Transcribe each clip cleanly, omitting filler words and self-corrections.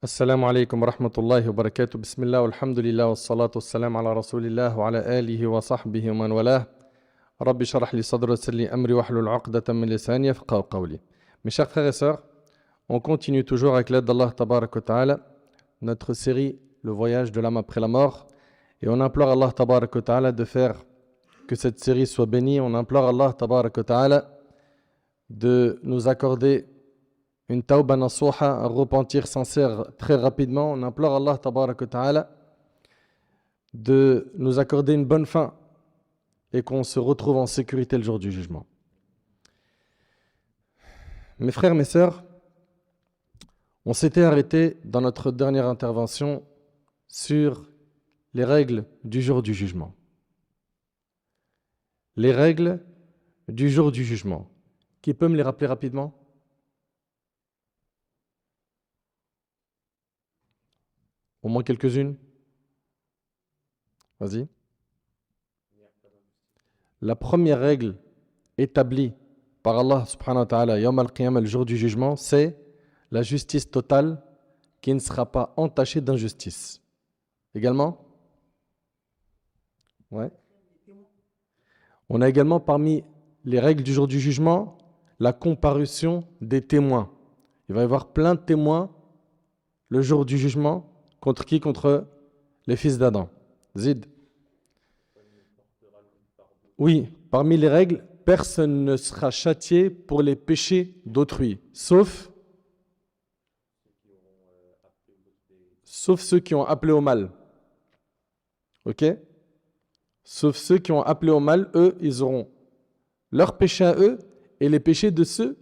السلام عليكم ورحمة الله وبركاته. بسم الله والحمد لله والصلاة والسلام على رسول الله وعلى آله وصحبه ومن والاه. رب اشرح لي صدري ويسر لي أمري واحلل عقدة من لساني يفقهوا قولي. Mes chers frères et sœurs, on continue toujours avec l'aide d'Allah Tabarak wa Ta'ala notre série Le voyage de l'âme après la mort, et on implore Allah Tabarak wa Ta'ala de faire que cette série soit bénie. On implore Allah Tabarak wa Ta'ala de nous accorder une tawba nasuha, un repentir sincère très rapidement. On implore Allah Tabarak wa Ta'ala de nous accorder une bonne fin et qu'on se retrouve en sécurité le jour du jugement. Mes frères, mes sœurs, on s'était arrêté dans notre dernière intervention sur les règles du jour du jugement. Les règles du jour du jugement. Qui peut me les rappeler rapidement ? Au moins quelques-unes. Vas-y. La première règle établie par Allah subhanahu wa ta'ala, Yawm al-Qiyamah, le jour du jugement, c'est la justice totale qui ne sera pas entachée d'injustice. Également ? Ouais. On a également parmi les règles du jour du jugement la comparution des témoins. Il va y avoir plein de témoins le jour du jugement. Contre qui ? Contre les fils d'Adam. Zid. Oui, parmi les règles, personne ne sera châtié pour les péchés d'autrui, sauf ceux qui ont appelé au mal. Ok ? Sauf ceux qui ont appelé au mal, eux, ils auront leurs péchés à eux et les péchés de ceux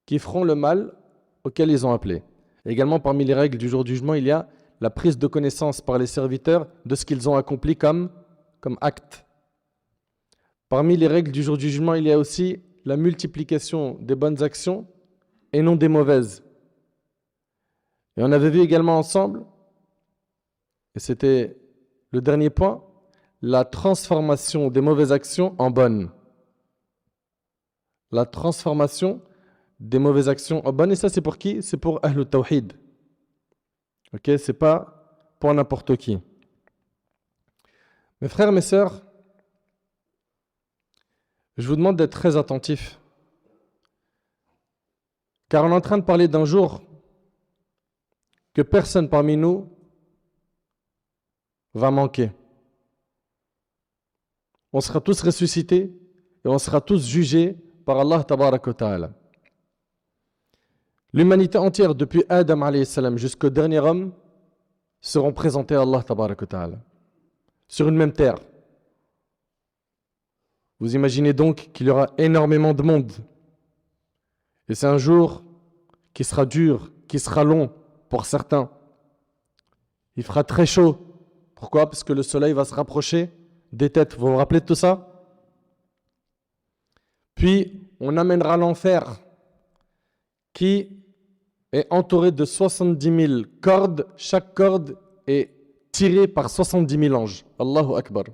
qui feront le mal auquel ils ont appelé. Également, parmi les règles du jour du jugement, il y a la prise de connaissance par les serviteurs de ce qu'ils ont accompli comme acte. Parmi les règles du jour du jugement, il y a aussi la multiplication des bonnes actions et non des mauvaises. Et on avait vu également ensemble, et c'était le dernier point, la transformation des mauvaises actions en bonnes. La transformation des mauvaises actions en bonnes. Et ça, c'est pour qui ? C'est pour Ahlul Tawhid. Ok ? C'est pas pour n'importe qui. Mes frères, mes sœurs, je vous demande d'être très attentifs. Car on est en train de parler d'un jour que personne parmi nous va manquer. On sera tous ressuscités et on sera tous jugés par Allah Tabarak wa Ta'ala. L'humanité entière, depuis Adam alayhi salam jusqu'au dernier homme, seront présentés à Allah Tabarak wa Ta'ala sur une même terre. Vous imaginez donc qu'il y aura énormément de monde. Et c'est un jour qui sera dur, qui sera long pour certains. Il fera très chaud. Pourquoi ? Parce que le soleil va se rapprocher des têtes. Vous vous rappelez de tout ça ? Puis, on amènera l'enfer qui est entouré de 70 000 cordes. Chaque corde est tirée par 70 000 anges. Allahu Akbar.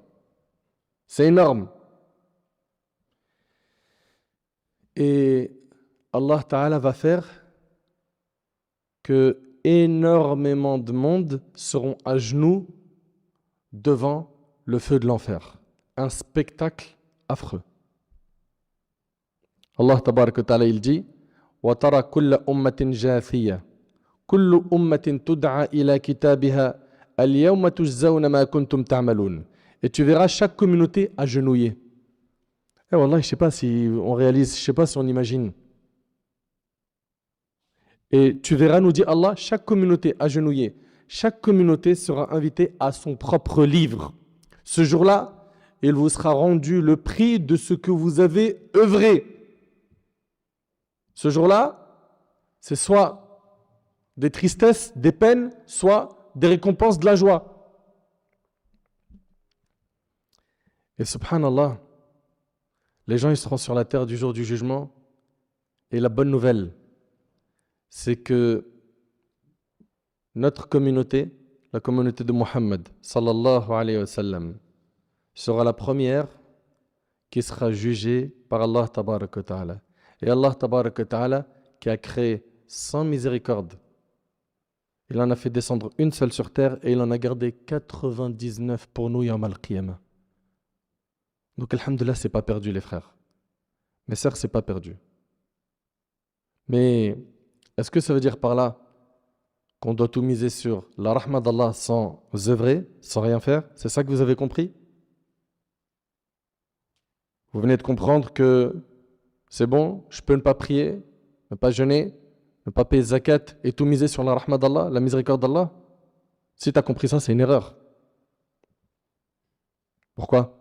C'est énorme. Et Allah Ta'ala va faire que énormément de monde seront à genoux devant le feu de l'enfer. Un spectacle affreux. Allah Tabarak wa Ta'ala, il dit وَتَرَى كُلَّ أُمَّةٍ جَاثِيَةٍ كُلُّ أُمَّةٍ تُدْعَى إِلَى كِتَابِهَا الْيَوْمَ تُجْزَوْنَ مَا كُنْتُمْ تَعْمَلُونَ. Et tu verras chaque communauté agenouillée. Eh wallah, je sais pas si on réalise, je sais pas si on imagine. Et tu verras, nous dit Allah, chaque communauté agenouillée, chaque communauté sera invitée à son propre livre. Ce jour-là, il vous sera rendu le prix de ce que vous avez œuvré. Ce jour-là, c'est soit des tristesses, des peines, soit des récompenses de la joie. Et subhanallah, les gens ils seront sur la terre du jour du jugement. Et la bonne nouvelle, c'est que notre communauté, la communauté de Muhammad, sallallahu alayhi wa sallam, sera la première qui sera jugée par Allah Tabarak wa Ta'ala. Et Allah Tabarak wa Ta'ala qui a créé sans miséricorde Il en a fait descendre une seule sur terre et il en a gardé 99 pour nous, Yawm al-Qiyamah. Donc, alhamdoulilah, c'est pas perdu, les frères. Mes sœurs, c'est pas perdu. Mais est-ce que ça veut dire par là qu'on doit tout miser sur la rahma d'Allah sans œuvrer, sans rien faire? C'est ça que vous avez compris? Vous venez de comprendre que c'est bon, je peux ne pas prier, ne pas jeûner, ne pas payer zakat et tout miser sur la rahma d'Allah, la miséricorde d'Allah? Si tu as compris ça, c'est une erreur. Pourquoi?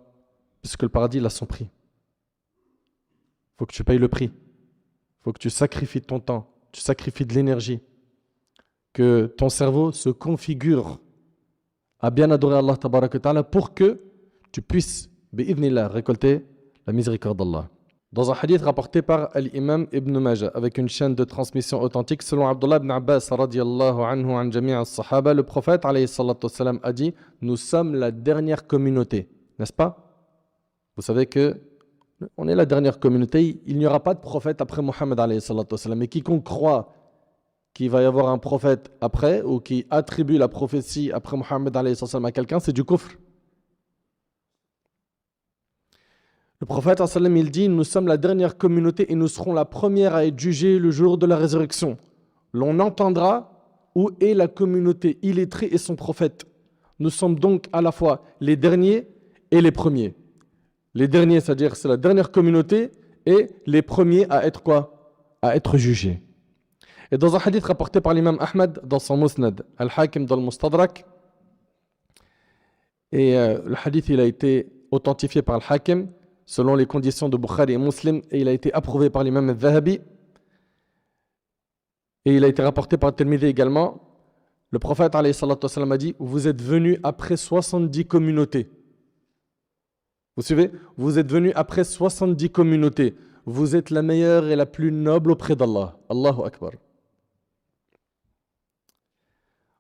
Puisque le paradis, il a son prix. Il faut que tu payes le prix. Il faut que tu sacrifies ton temps, tu sacrifies de l'énergie, que ton cerveau se configure à bien adorer Allah tabaraka wa ta'ala pour que tu puisses, bi'idhnillah, récolter la miséricorde d'Allah. Dans un hadith rapporté par l'imam Ibn Majah, avec une chaîne de transmission authentique, selon Abdullah ibn Abbas, radiyallahu anhu, an jami'a as-sahaba, le prophète, alayhi salatu wassalam, a dit « Nous sommes la dernière communauté ». N'est-ce pas? Vous savez que on est la dernière communauté, il n'y aura pas de prophète après Mohammed, alayhi salatu wassalam. Et quiconque croit qu'il va y avoir un prophète après, ou qui attribue la prophétie après Mohammed, alayhi salatu wassalam, à quelqu'un, c'est du kufr. Le prophète il dit « Nous sommes la dernière communauté et nous serons la première à être jugée le jour de la résurrection. L'on entendra où est la communauté illettrée et son prophète. Nous sommes donc à la fois les derniers et les premiers. » Les derniers, c'est-à-dire c'est la dernière communauté, et les premiers à être quoi? À être jugés. Et dans un hadith rapporté par l'imam Ahmad dans son Musnad, Al-Hakim dans le Mustadrak, et le hadith il a été authentifié par Al-Hakim selon les conditions de Bukhari et Muslim, et il a été approuvé par l'imam Al-Zahabi, et il a été rapporté par Tirmidhi également. Le prophète alayhi salatu wassalam a dit « Vous êtes venus après 70 communautés. » Vous suivez? Vous êtes venus après 70 communautés. Vous êtes la meilleure et la plus noble auprès d'Allah. Allahu Akbar.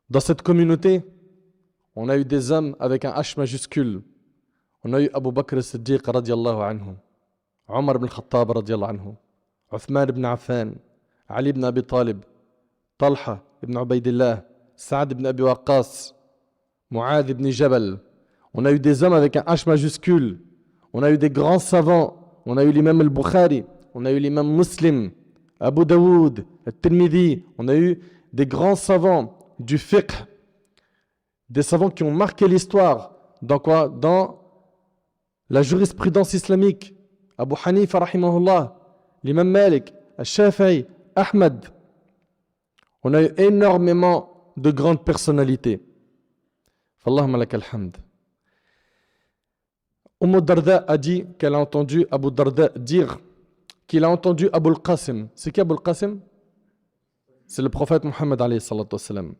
Dans cette communauté, on a eu des hommes avec un H majuscule. On a eu Abu Bakr as-Siddiq radiallahu anhu, Omar ibn Khattab radiallahu anhu, Uthman ibn Affan, Ali ibn Abi Talib, Talha ibn Ubaydillah, Saad ibn Abi Waqqas, Mu'adh ibn Jabal. On a eu des hommes avec un H majuscule. On a eu des grands savants. On a eu l'imam al-Bukhari. On a eu l'imam Muslim, Abu Daoud, Al-Tirmidhi. On a eu des grands savants du fiqh. Des savants qui ont marqué l'histoire. Dans quoi? Dans la jurisprudence islamique. Abu Hanifa, rahimahullah. L'imam Malik, Al-Shafi'i, Ahmad. On a eu énormément de grandes personnalités. Fallahumma lak al-hamd. Darda a dit qu'elle a entendu Abu Darda dire qu'il a entendu Abu al-Qasim. C'est qui Abu al-Qasim? C'est le prophète Mohammed alayhi salatu wassalam.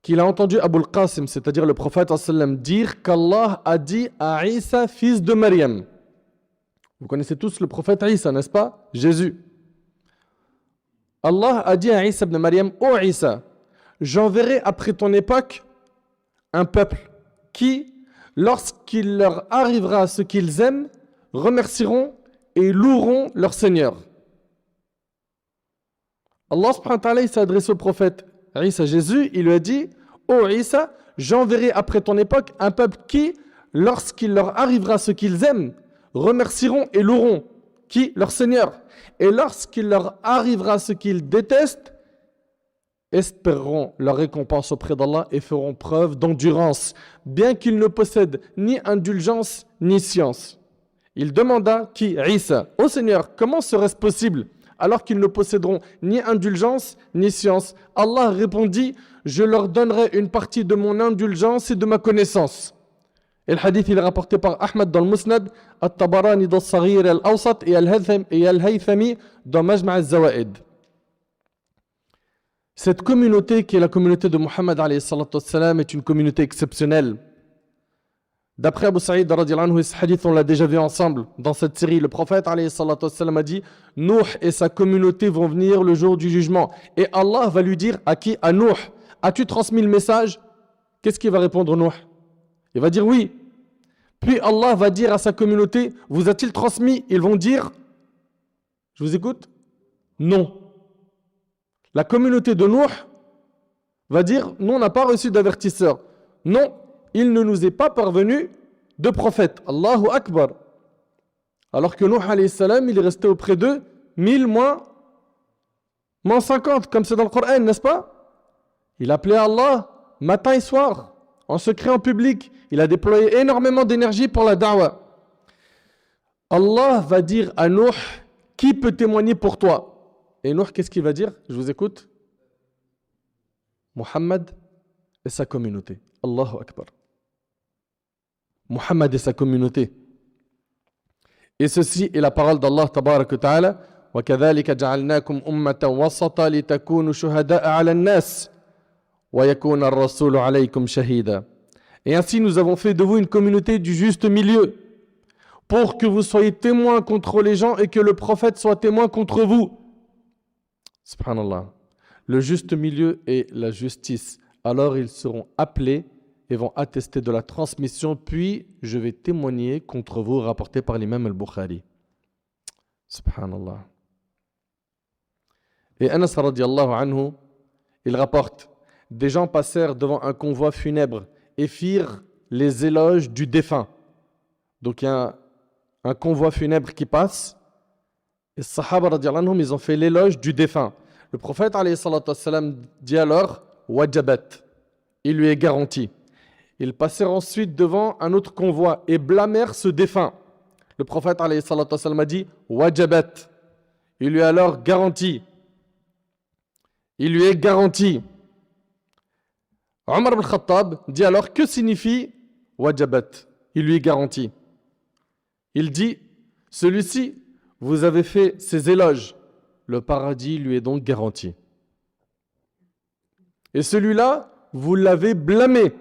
Qu'il a entendu Abu al-Qasim, c'est-à-dire le prophète sallam, dire qu'Allah a dit à Isa, fils de Maryam. Vous connaissez tous le prophète Isa, n'est-ce pas? Jésus. Allah a dit à Isa ibn Maryam, ô Isa, j'enverrai après ton époque un peuple qui, lorsqu'il leur arrivera ce qu'ils aiment, remercieront et loueront leur Seigneur. Allah subhanahu wa ta'ala s'est adressé au prophète Isa, Jésus, il lui a dit, ô Isa, j'enverrai après ton époque un peuple qui, lorsqu'il leur arrivera ce qu'ils aiment, remercieront et loueront qui? Leur Seigneur. Et lorsqu'il leur arrivera ce qu'ils détestent, espéreront leur récompense auprès d'Allah et feront preuve d'endurance, bien qu'ils ne possèdent ni indulgence ni science. Il demanda qui? Isa. Ô Seigneur, comment serait-ce possible alors qu'ils ne posséderont ni indulgence ni science? Allah répondit, je leur donnerai une partie de mon indulgence et de ma connaissance. Et le hadith il est rapporté par Ahmad dans le Musnad, At-Tabarani dans le Saghir al-Awsat et Al-Haythami dans Majma' al-Zawaid. Cette communauté qui est la communauté de Muhammad alayhi salatu wassalam est une communauté exceptionnelle. D'après Abu Sa'id radiallahu anhu, ce hadith on l'a déjà vu ensemble dans cette série, le prophète alayhi salatu wassalam a dit Nuh et sa communauté vont venir le jour du jugement. Et Allah va lui dire à qui? À Nuh. As-tu transmis le message? Qu'est-ce qu'il va répondre Nuh? Il va dire oui. Puis Allah va dire à sa communauté, vous a-t-il transmis? Ils vont dire, je vous écoute? Non. La communauté de Nuh va dire, nous on n'a pas reçu d'avertisseur. Non, il ne nous est pas parvenu de prophète. Allahu Akbar. Alors que Nuh alayhi salam, il est resté auprès d'eux 1000 moins 50, comme c'est dans le Coran, n'est-ce pas? Il appelait Allah matin et soir, en secret, en public. Il a déployé énormément d'énergie pour la da'wah. Allah va dire à Nuh, qui peut témoigner pour toi? Et Nuh, qu'est-ce qu'il va dire? Je vous écoute. Muhammad et sa communauté. Allahu Akbar. Muhammad et sa communauté. Et ceci est la parole d'Allah tabaraka wa ta'ala. وَكَذَلِكَ جَعَلْنَاكُمْ أُمَّةً وَسَطًا لِتَكُونُوا شُهَدَاءَ عَلَى النَّاسِ وَيَكُونَ الرَّسُولُ عَلَيْكُمْ شَهِيدًا. Et ainsi nous avons fait de vous une communauté du juste milieu, pour que vous soyez témoins contre les gens et que le prophète soit témoin contre vous. Subhanallah. Le juste milieu est la justice. Alors ils seront appelés et vont attester de la transmission, puis je vais témoigner contre vous, rapporté par l'imam al-Bukhari. Subhanallah. Et Anas radiallahu anhu, il rapporte, des gens passèrent devant un convoi funèbre et firent les éloges du défunt. Donc il y a un convoi funèbre qui passe, et les Sahaba radiallahu anhum, ils ont fait l'éloge du défunt. Le prophète alayhi salatu wassalam dit alors, wajabat, il lui est garanti. Ils passèrent ensuite devant un autre convoi et blâmèrent ce défunt. Le prophète alayhi salatu wassalam a dit, wajabat, il lui est alors garanti. Il lui est garanti. Omar ibn Khattab dit alors, que signifie wajabat? Il lui est garanti. Il dit, celui-ci, vous avez fait ses éloges, le paradis lui est donc garanti. Et celui-là, vous l'avez blâmé,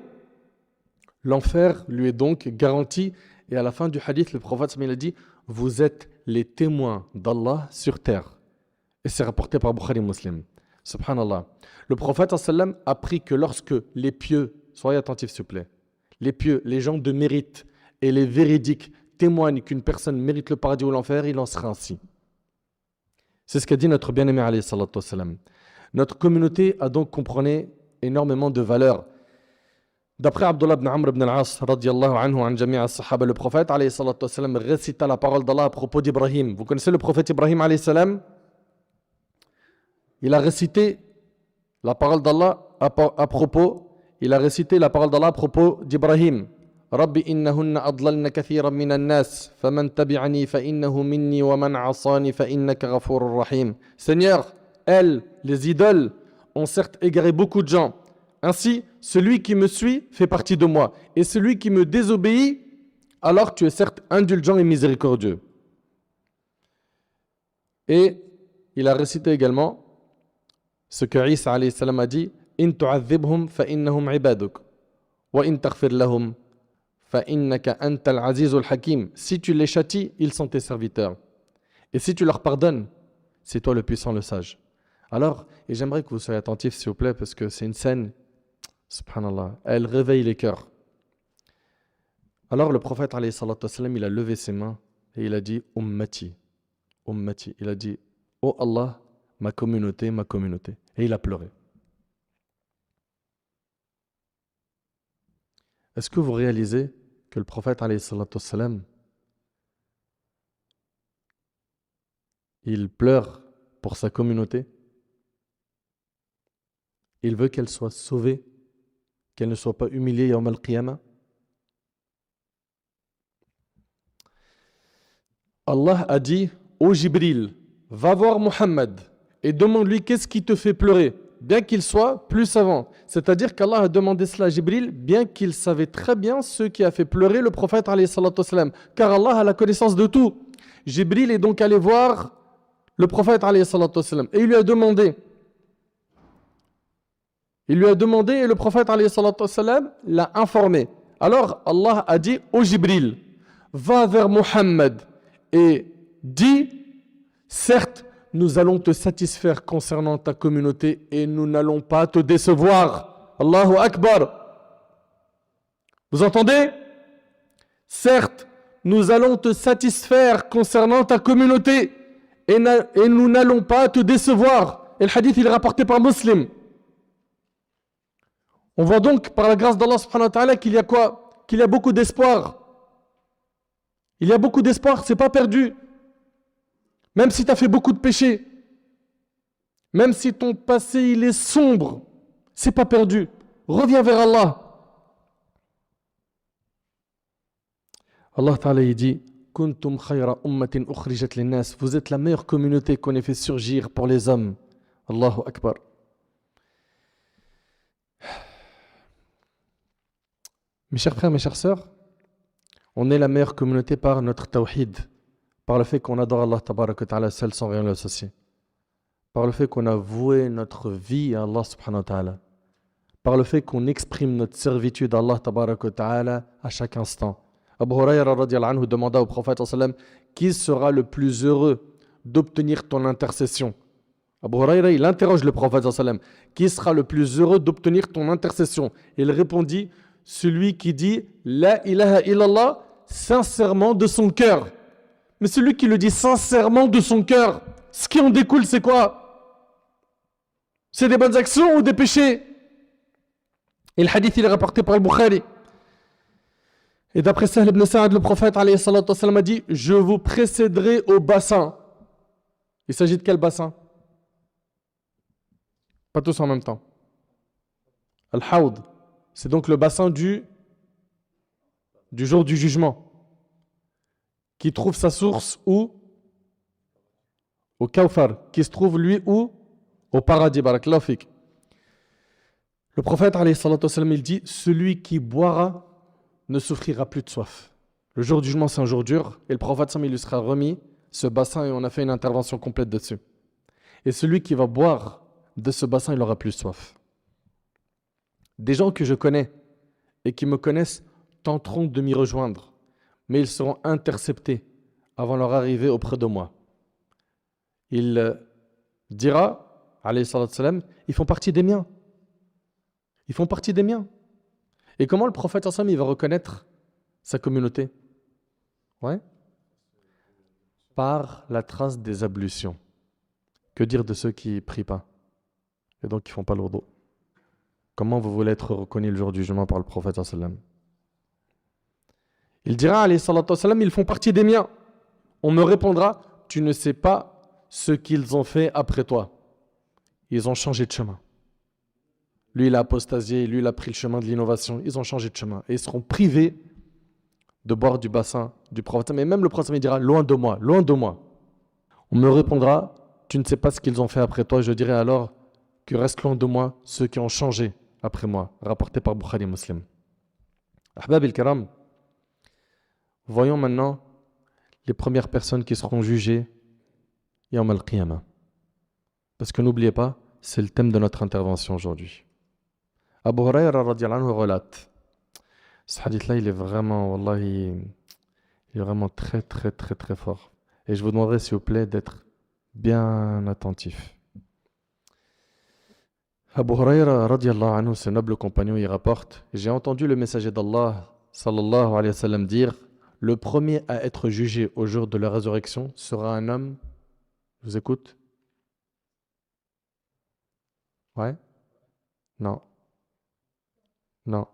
l'enfer lui est donc garanti. Et à la fin du hadith, le prophète il a dit, vous êtes les témoins d'Allah sur terre. Et c'est rapporté par Bukhari Muslim. Subhanallah. Le prophète sallam a appris que lorsque les pieux, soyez attentifs s'il vous plaît, les pieux, les gens de mérite et les véridiques témoignent qu'une personne mérite le paradis ou l'enfer, il en sera ainsi. C'est ce qu'a dit notre bien-aimé alayhi salatu wassalam. Notre communauté a donc compris énormément de valeurs. D'après Abdullah ibn Amr ibn al-As, radiyallahu anhu, an jami'a as-sahaba, le prophète alayhi salatu wassalam récita la parole d'Allah à propos d'Ibrahim. Vous connaissez le prophète Ibrahim alayhi salam? Il a récité la parole d'Allah à propos, d'Ibrahim. Rabbi innahunna adlalna kathiran minan nas, faman tabi'ani fa innahu minni wa man asani fa innaka ghafurur rahim. Seigneur, elles, les idoles, ont certes égaré beaucoup de gens. Ainsi, celui qui me suit fait partie de moi, et celui qui me désobéit, alors tu es certes indulgent et miséricordieux. Et il a récité également ce que Isa alayhi salam a dit, in tu'adhibhum fa innahum ibaduk wa in taghfir lahum fa innaka antal azizul hakim. Si tu les châties, ils sont tes serviteurs, et si tu leur pardonnes, c'est toi le puissant, le sage. Alors, et j'aimerais que vous soyez attentifs s'il vous plaît, parce que c'est une scène, subhanallah, elle réveille les cœurs. Alors le prophète alayhi salatu wassalam, il a levé ses mains et il a dit ummati, ummati. Il a dit, oh Allah, ma communauté, ma communauté. Et il a pleuré. Est-ce que vous réalisez que le prophète alayhi salatu wassalam, il pleure pour sa communauté? Il veut qu'elle soit sauvée, qu'elle ne soit pas humiliée yawm al-qiyamah. Allah a dit, ô Jibril, va voir Muhammad et demande-lui qu'est-ce qui te fait pleurer, bien qu'il soit plus savant. C'est-à-dire qu'Allah a demandé cela à Jibril, bien qu'il savait très bien ce qui a fait pleurer le prophète alayhi salatu wassalam, car Allah a la connaissance de tout. Jibril est donc allé voir le prophète alayhi salatu wassalam et il lui a demandé. Et le prophète alayhi salatu wassalam l'a informé. Alors Allah a dit au Jibril, va vers Muhammad et dis, certes, nous allons te satisfaire concernant ta communauté et nous n'allons pas te décevoir. Allahu Akbar. Vous entendez? Certes, nous allons te satisfaire concernant ta communauté et nous n'allons pas te décevoir. Et le hadith, il est rapporté par Muslim. On voit donc par la grâce d'Allah subhanahu wa ta'ala qu'il y a quoi? Qu'il y a beaucoup d'espoir. Il y a beaucoup d'espoir, c'est pas perdu. Même si tu as fait beaucoup de péchés, même si ton passé il est sombre, c'est pas perdu. Reviens vers Allah. Allah Ta'ala il dit Kuntum khayra ummatin ukhrijat linnas. Vous êtes la meilleure communauté qu'on ait fait surgir pour les hommes. Allahu Akbar. Mes chers frères, mes chères sœurs, on est la meilleure communauté par notre tawhid, par le fait qu'on adore Allah Tabaraka Ta'ala seul sans rien l'associer, par le fait qu'on a voué notre vie à Allah Subhanahu wa Ta'ala, par le fait qu'on exprime notre servitude à Allah Tabaraka Ta'ala à chaque instant. Abu Hurayra radiyallahu anhu demanda au prophète sallam qui sera le plus heureux d'obtenir ton intercession. Abu Hurayra il interroge le prophète sallam qui sera le plus heureux d'obtenir ton intercession. Il répondit celui qui dit la ilaha illallah sincèrement de son cœur. Mais celui qui le dit sincèrement de son cœur, ce qui en découle c'est quoi? C'est des bonnes actions ou des péchés? Et le hadith il est rapporté par le Bukhari. Et d'après Sahl ibn Sa'ad, le prophète alayhi salatu wassalam, a dit je vous précéderai au bassin. Il s'agit de quel bassin? Pas tous en même temps. Al-Hawd, c'est donc le bassin du jour du jugement, qui trouve sa source où? Au Kawthar, qui se trouve lui où? Au paradis, barakallahu fik. Le prophète alayhi salatu wassalam, il dit celui qui boira ne souffrira plus de soif. Le jour du jugement, c'est un jour dur, et le prophète il lui sera remis ce bassin et on a fait une intervention complète dessus. Et celui qui va boire de ce bassin, il aura plus soif. Des gens que je connais et qui me connaissent tenteront de m'y rejoindre, mais ils seront interceptés avant leur arrivée auprès de moi. Il dira, alayhi salatu salam, ils font partie des miens. Ils font partie des miens. Et comment le prophète il va reconnaître sa communauté? Ouais. Par la trace des ablutions. Que dire de ceux qui ne prient pas et donc qui ne font pas l'ourdo? Comment vous voulez être reconnu le jour du jugement par le prophète? Il dira, alayhi salatu wassalam, ils font partie des miens. On me répondra, tu ne sais pas ce qu'ils ont fait après toi. Ils ont changé de chemin. Lui, il a apostasié, lui, il a pris le chemin de l'innovation. Ils ont changé de chemin. Et ils seront privés de boire du bassin du prophète. Mais même le prophète dira, loin de moi, loin de moi. On me répondra, tu ne sais pas ce qu'ils ont fait après toi. Je dirai alors que reste loin de moi ceux qui ont changé après moi. Rapporté par Bukhari Muslim. Ahbab el-Karam, voyons maintenant les premières personnes qui seront jugées Yawm al-Qiyamah. Parce que n'oubliez pas, c'est le thème de notre intervention aujourd'hui. Abu Hurayra radiyallahu anhu relate. Ce hadith-là, il est vraiment, wallahi, il est vraiment très, très, très, très fort. Et je vous demanderai, s'il vous plaît, d'être bien attentif. Abu Hurayra radiyallahu anhu, ce noble compagnon, il rapporte j'ai entendu le messager d'Allah, sallallahu alayhi wa sallam, dire le premier à être jugé au jour de la résurrection sera un homme. Je vous écoute? Ouais? Non. Non.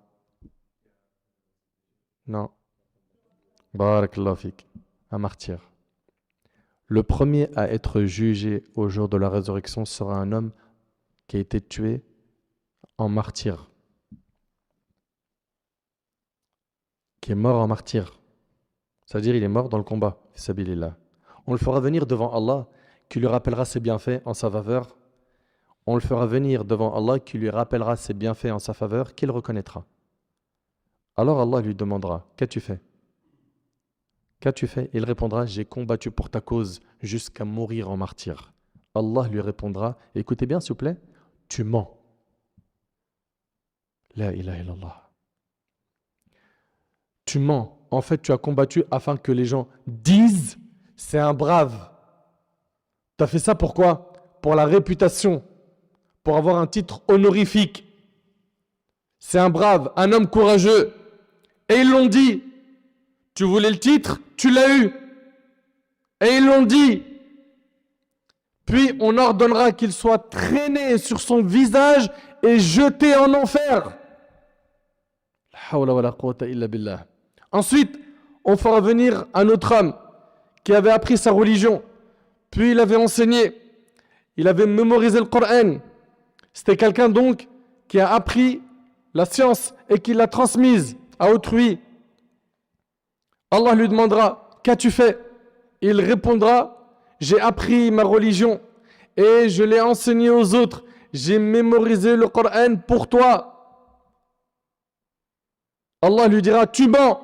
Non. Barakallahu fik. Un martyr. Le premier à être jugé au jour de la résurrection sera un homme qui a été tué en martyr. Qui est mort en martyr. C'est-à-dire il est mort dans le combat. Fisabilillah. On le fera venir devant Allah qui lui rappellera ses bienfaits en sa faveur. On le fera venir devant Allah qui lui rappellera ses bienfaits en sa faveur, qu'il reconnaîtra. Alors Allah lui demandera, qu'as-tu fait? Qu'as-tu fait? Il répondra, j'ai combattu pour ta cause jusqu'à mourir en martyr. Allah lui répondra, écoutez bien s'il vous plaît, tu mens. La ilaha illallah. Tu mens. En fait, tu as combattu afin que les gens disent, c'est un brave. Tu as fait ça pourquoi? Pour la réputation. Pour avoir un titre honorifique. C'est un brave, un homme courageux. Et ils l'ont dit. Tu voulais le titre, tu l'as eu. Et ils l'ont dit. Puis on ordonnera qu'il soit traîné sur son visage et jeté en enfer. Hawla wa la quwwata illa billah. Ensuite, on fera venir un autre homme qui avait appris sa religion, puis il avait enseigné, il avait mémorisé le Coran. C'était quelqu'un donc qui a appris la science et qui l'a transmise à autrui. Allah lui demandera, qu'as-tu fait? Il répondra, j'ai appris ma religion et je l'ai enseignée aux autres. J'ai mémorisé le Coran pour toi. Allah lui dira, tu mens.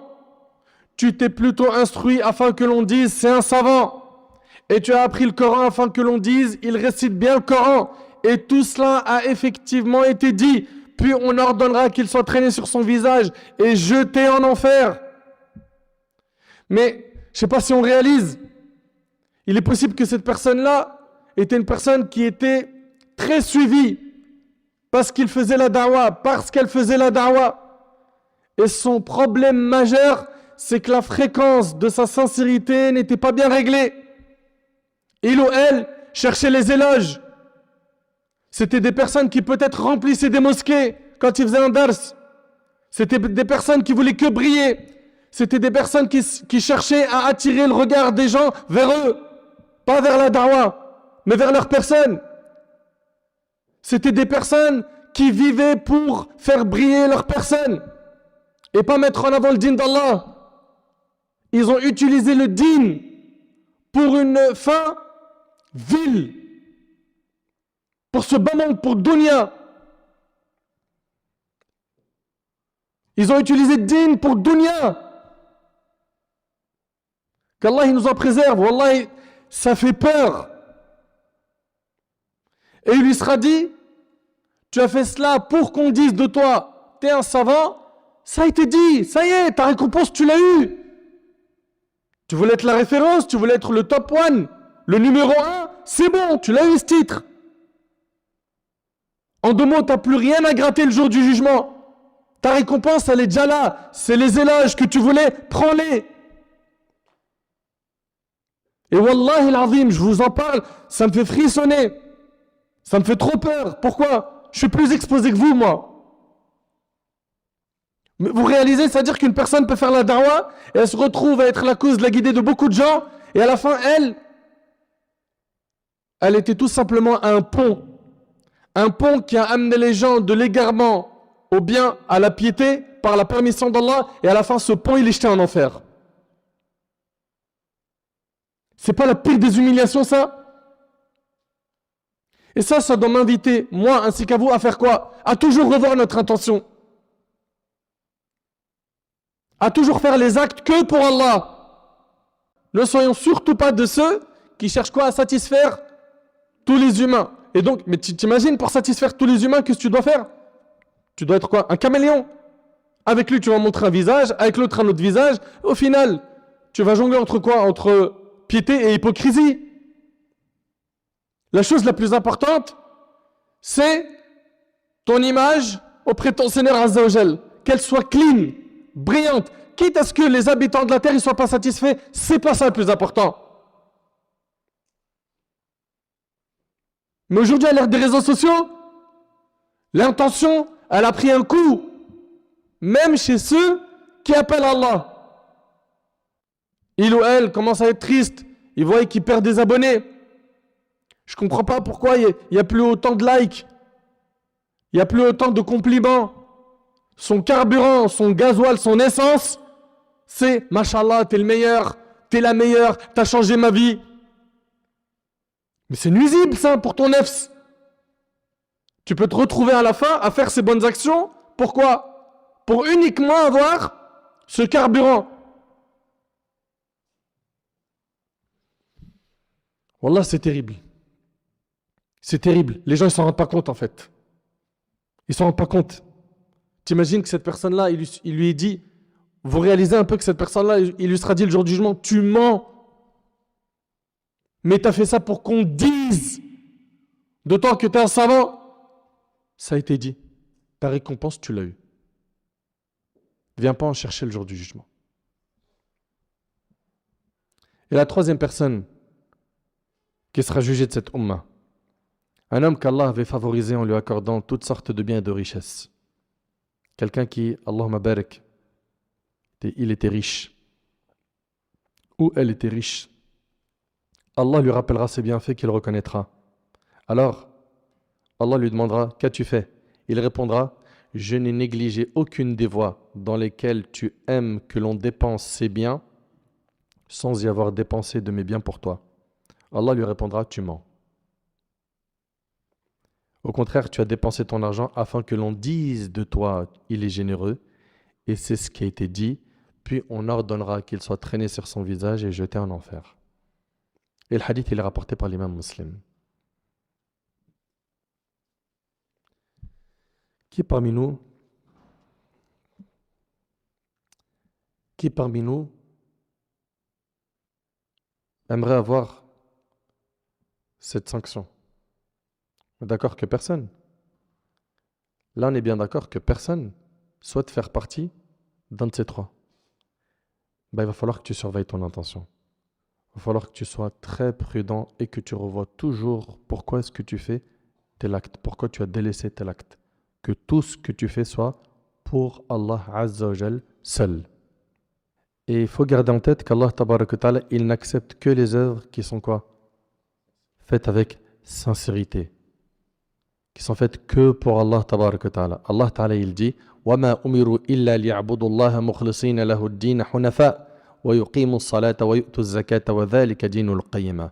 Tu t'es plutôt instruit afin que l'on dise, c'est un savant. Et tu as appris le Coran afin que l'on dise, il récite bien le Coran. Et tout cela a effectivement été dit. Puis on ordonnera qu'il soit traîné sur son visage et jeté en enfer. Mais je ne sais pas si on réalise, il est possible que cette personne-là était une personne qui était très suivie parce qu'il faisait la da'wah, parce qu'elle faisait la da'wah. Et son problème majeur, c'est que la fréquence de sa sincérité n'était pas bien réglée. Il ou elle cherchait les éloges. C'était des personnes qui peut-être remplissaient des mosquées quand ils faisaient un dars. C'était des personnes qui voulaient que briller. C'était des personnes qui cherchaient à attirer le regard des gens vers eux. Pas vers la da'wah, mais vers leur personne. C'était des personnes qui vivaient pour faire briller leur personne et pas mettre en avant le din d'Allah. Ils ont utilisé le din pour une fin vile, pour ce bas monde, pour dunya. Ils ont utilisé le din pour dunya. Qu'Allah il nous en préserve. Wallah, ça fait peur. Et il lui sera dit, tu as fait cela pour qu'on dise de toi, t'es un savant. Ça a été dit, ça y est, ta récompense, tu l'as eue. Tu voulais être la référence, tu voulais être le top one, le numéro 1, c'est bon, tu l'as eu ce titre. En 2 mots, tu n'as plus rien à gratter le jour du jugement. Ta récompense, elle est déjà là. C'est les éloges que tu voulais, prends-les. Et wallahi l'azim, je vous en parle, ça me fait frissonner. Ça me fait trop peur. Pourquoi? Je suis plus exposé que vous, moi. Mais vous réalisez, c'est-à-dire qu'une personne peut faire la da'wah et elle se retrouve à être la cause de la guidée de beaucoup de gens et à la fin, elle était tout simplement un pont. Un pont qui a amené les gens de l'égarement au bien, à la piété, par la permission d'Allah, et à la fin, ce pont, il est jeté en enfer. C'est pas la pire des humiliations, ça? Et ça doit m'inviter, moi ainsi qu'à vous, à faire quoi? À toujours revoir notre intention. À toujours faire les actes que pour Allah. Ne soyons surtout pas de ceux qui cherchent quoi? À satisfaire tous les humains. Et donc, mais tu t'imagines, pour satisfaire tous les humains, qu'est-ce que tu dois faire? Tu dois être quoi? Un caméléon. Avec lui, tu vas montrer un visage, avec l'autre, un autre visage. Au final, tu vas jongler entre quoi? Entre piété et hypocrisie. La chose la plus importante, c'est ton image auprès de ton Seigneur Azza wa Jal. Qu'elle soit clean, brillante. Quitte à ce que les habitants de la terre ne soient pas satisfaits, c'est pas ça le plus important. Mais aujourd'hui, à l'ère des réseaux sociaux, l'intention, elle a pris un coup. Même chez ceux qui appellent Allah. Il ou elle commence à être triste. Ils voient qu'ils perdent des abonnés. Je ne comprends pas pourquoi il n'y a plus autant de likes. Il n'y a plus autant de compliments. Son carburant, son gasoil, son essence, c'est « Mashallah, t'es le meilleur, t'es la meilleure, t'as changé ma vie ». Mais c'est nuisible ça pour ton nefs. Tu peux te retrouver à la fin à faire ces bonnes actions. Pourquoi? Pour uniquement avoir ce carburant. Wallah, c'est terrible. C'est terrible. Les gens, ils ne s'en rendent pas compte en fait. Ils ne s'en rendent pas compte. T'imagines que cette personne-là, il lui est dit, vous réalisez un peu que cette personne-là, il lui sera dit le jour du jugement, tu mens. Mais tu as fait ça pour qu'on dise de toi que tu es un savant. Ça a été dit. Ta récompense, tu l'as eue. Viens pas en chercher le jour du jugement. Et la troisième personne qui sera jugée de cette umma, un homme qu'Allah avait favorisé en lui accordant toutes sortes de biens et de richesses. Quelqu'un qui, Allahumma barik, il était riche, ou elle était riche. Allah lui rappellera ses bienfaits qu'il reconnaîtra. Alors, Allah lui demandera, qu'as-tu fait? Il répondra, je n'ai négligé aucune des voies dans lesquelles tu aimes que l'on dépense ses biens sans y avoir dépensé de mes biens pour toi. Allah lui répondra, tu mens. Au contraire, tu as dépensé ton argent afin que l'on dise de toi, il est généreux, et c'est ce qui a été dit, puis on ordonnera qu'il soit traîné sur son visage et jeté en enfer. Et le hadith, il est rapporté par l'imam Muslim. Qui parmi nous aimerait avoir cette sanction? D'accord que personne. Là, on est bien d'accord que personne souhaite faire partie d'un de ces trois. Il va falloir que tu surveilles ton intention. Il va falloir que tu sois très prudent et que tu revoies toujours pourquoi est-ce que tu fais tel acte, pourquoi tu as délaissé tel acte. Que tout ce que tu fais soit pour Allah Azza wa Jal seul. Et il faut garder en tête qu'Allah Tabarak wa Ta'ala, il n'accepte que les œuvres qui sont quoi? Faites avec sincérité. Qui sont faites que pour Allah Tabarak wa Ta'ala. Allah Ta'ala il dit وَمَا أُمِرُوا إِلَّا لِيَعْبُدُوا اللَّهَ مُخْلِصِينَ لَهُ الدِّينَ حُنَفَاءَ وَيُقِيمُوا الصَّلَاةَ وَيُؤْتُوا الزَّكَاةَ وَذَلِكَ دِينُ الْقَيِّمَةِ.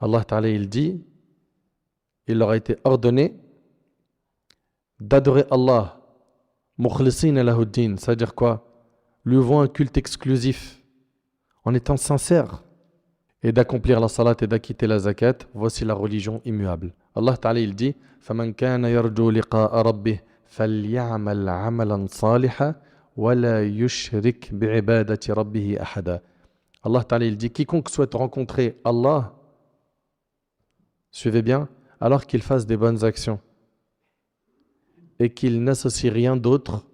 Allah Ta'ala il dit, il leur a été ordonné d'adorer Allah mukhlisina lahuddin, c'est-à-dire quoi? Lui vouant un culte exclusif en étant sincère et d'accomplir la salat et d'acquitter la zakat. Voici la religion immuable. Allah Ta'ala il dit فَمَنْ كَانَ يَرْجُو لِقَاءَ رَبِّهِ فَلْيَعْمَلْ عَمَلًا صَالِحًا وَلَا يُشْرِكْ بِعِبَادَةِ رَبِّهِ أَحَدًا. Allah Ta'ala il dit quiconque souhaite rencontrer Allah, suivez bien, alors qu'il fasse des bonnes actions et qu'il n'associe rien d'autre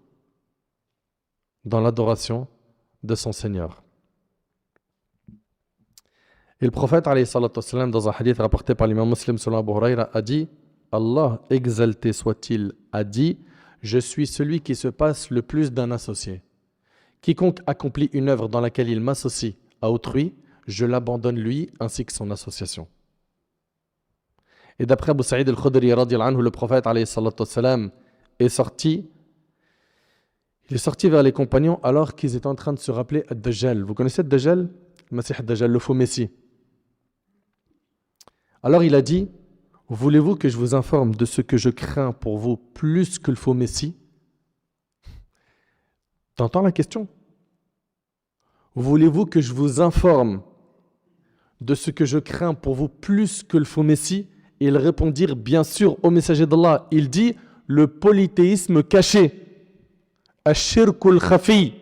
dans l'adoration de son Seigneur. Et le prophète, alayhi salatu wassalam, dans un hadith rapporté par l'imam Muslim selon Abu Huraira, a dit, Allah, exalté soit-il, a dit, je suis celui qui se passe le plus d'un associé. Quiconque accomplit une œuvre dans laquelle il m'associe à autrui, je l'abandonne lui ainsi que son association. Et d'après Abu Sa'id al-Khudri, radiyallahu anhu, le prophète, alayhi salatu wassalam, il est sorti vers les compagnons alors qu'ils étaient en train de se rappeler Ad-Dajjal. Vous connaissez Ad-Dajjal? Le Masih Ad-Dajjal, le faux Messie. Alors il a dit, voulez-vous que je vous informe de ce que je crains pour vous plus que le faux Messie? T'entends la question? Voulez-vous que je vous informe de ce que je crains pour vous plus que le faux Messie? Et ils répondirent, bien sûr, au messager d'Allah. Il dit, le polythéisme caché. Ash-shirkul khafi.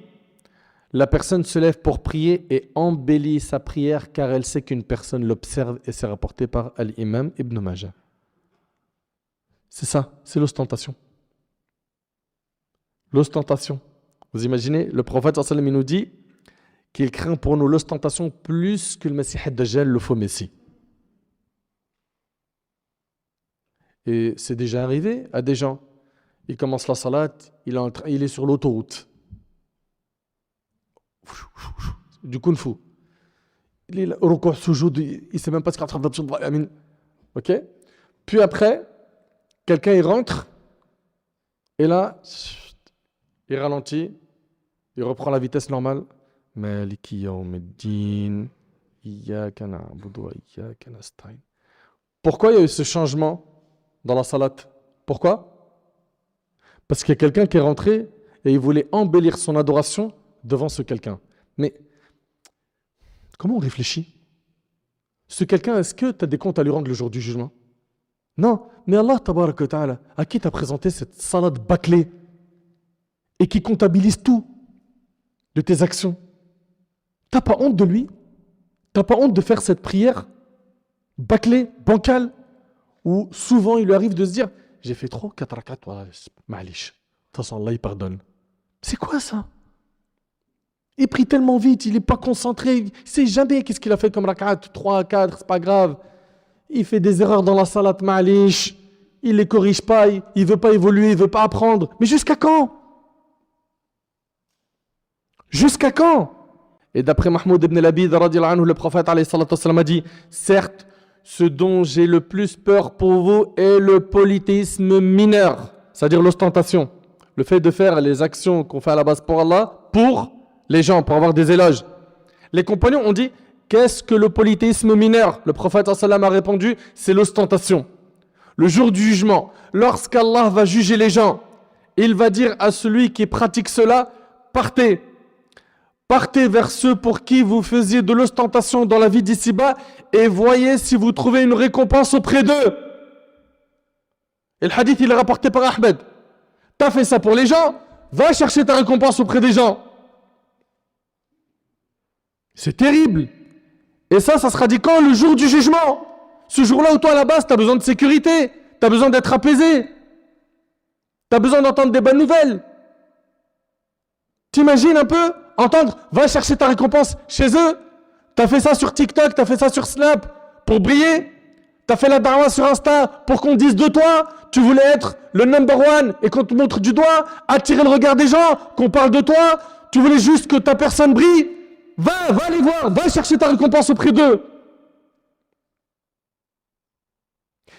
La personne se lève pour prier et embellit sa prière car elle sait qu'une personne l'observe, et c'est rapporté par Al-Imam Ibn Majah. C'est ça, c'est l'ostentation. L'ostentation. Vous imaginez, le prophète sallallahu alayhi wa sallam, il nous dit qu'il craint pour nous l'ostentation plus que le Messie ad-Dajjal, le faux Messie. Et c'est déjà arrivé à des gens. Il commence la salat, il est sur l'autoroute. Du kung-fu. Il est au recours soujoud, il ne sait même pas ce qu'il est en train de faire. Ok? Puis après, quelqu'un il rentre, et là, il ralentit, il reprend la vitesse normale. Maliki yawmiddin, iyyaka na'budu wa iyyaka nasta'in. Pourquoi il y a eu ce changement dans la salat? Pourquoi? Parce qu'il y a quelqu'un qui est rentré et il voulait embellir son adoration devant ce quelqu'un. Mais comment on réfléchit? Ce quelqu'un, est-ce que tu as des comptes à lui rendre le jour du jugement? Non, mais Allah tabarak wa ta'ala, à qui t'as présenté cette salade bâclée et qui comptabilise tout de tes actions. T'as pas honte de lui? T'as pas honte de faire cette prière bâclée, bancale, où souvent il lui arrive de se dire j'ai fait trop 4 rakats, ma'alish. De toute façon, Allah il pardonne. C'est quoi ça? Il prie tellement vite, il n'est pas concentré, il ne sait jamais qu'est-ce qu'il a fait comme rakat, 3, 4, c'est pas grave. Il fait des erreurs dans la salat, ma'alish. il les corrige pas, il veut pas évoluer, il veut pas apprendre. Mais jusqu'à quand? Jusqu'à quand? Et d'après Mahmoud ibn Labid, radiallahu anhu, le prophète alayhi salatu wassalam, a dit, certes, ce dont j'ai le plus peur pour vous est le polythéisme mineur, c'est-à-dire l'ostentation. Le fait de faire les actions qu'on fait à la base pour Allah, pour les gens, pour avoir des éloges. Les compagnons ont dit, qu'est-ce que le polythéisme mineur? Le prophète sallallahu alayhi wa sallam a répondu, c'est l'ostentation. Le jour du jugement, lorsqu'Allah va juger les gens, il va dire à celui qui pratique cela, partez. Partez vers ceux pour qui vous faisiez de l'ostentation dans la vie d'ici-bas et voyez si vous trouvez une récompense auprès d'eux. Et le hadith, il est rapporté par Ahmed. T'as fait ça pour les gens, va chercher ta récompense auprès des gens. C'est terrible. Et ça sera dit quand? Le jour du jugement. Ce jour-là où toi, à la base, tu as besoin de sécurité, tu as besoin d'être apaisé, tu as besoin d'entendre des bonnes nouvelles. T'imagines un peu? Entendre, va chercher ta récompense chez eux. Tu as fait ça sur TikTok, tu as fait ça sur Snap pour briller. Tu as fait la da'wah sur Insta pour qu'on dise de toi. Tu voulais être le number one et qu'on te montre du doigt, attirer le regard des gens, qu'on parle de toi. Tu voulais juste que ta personne brille. Va les voir, va chercher ta récompense auprès d'eux.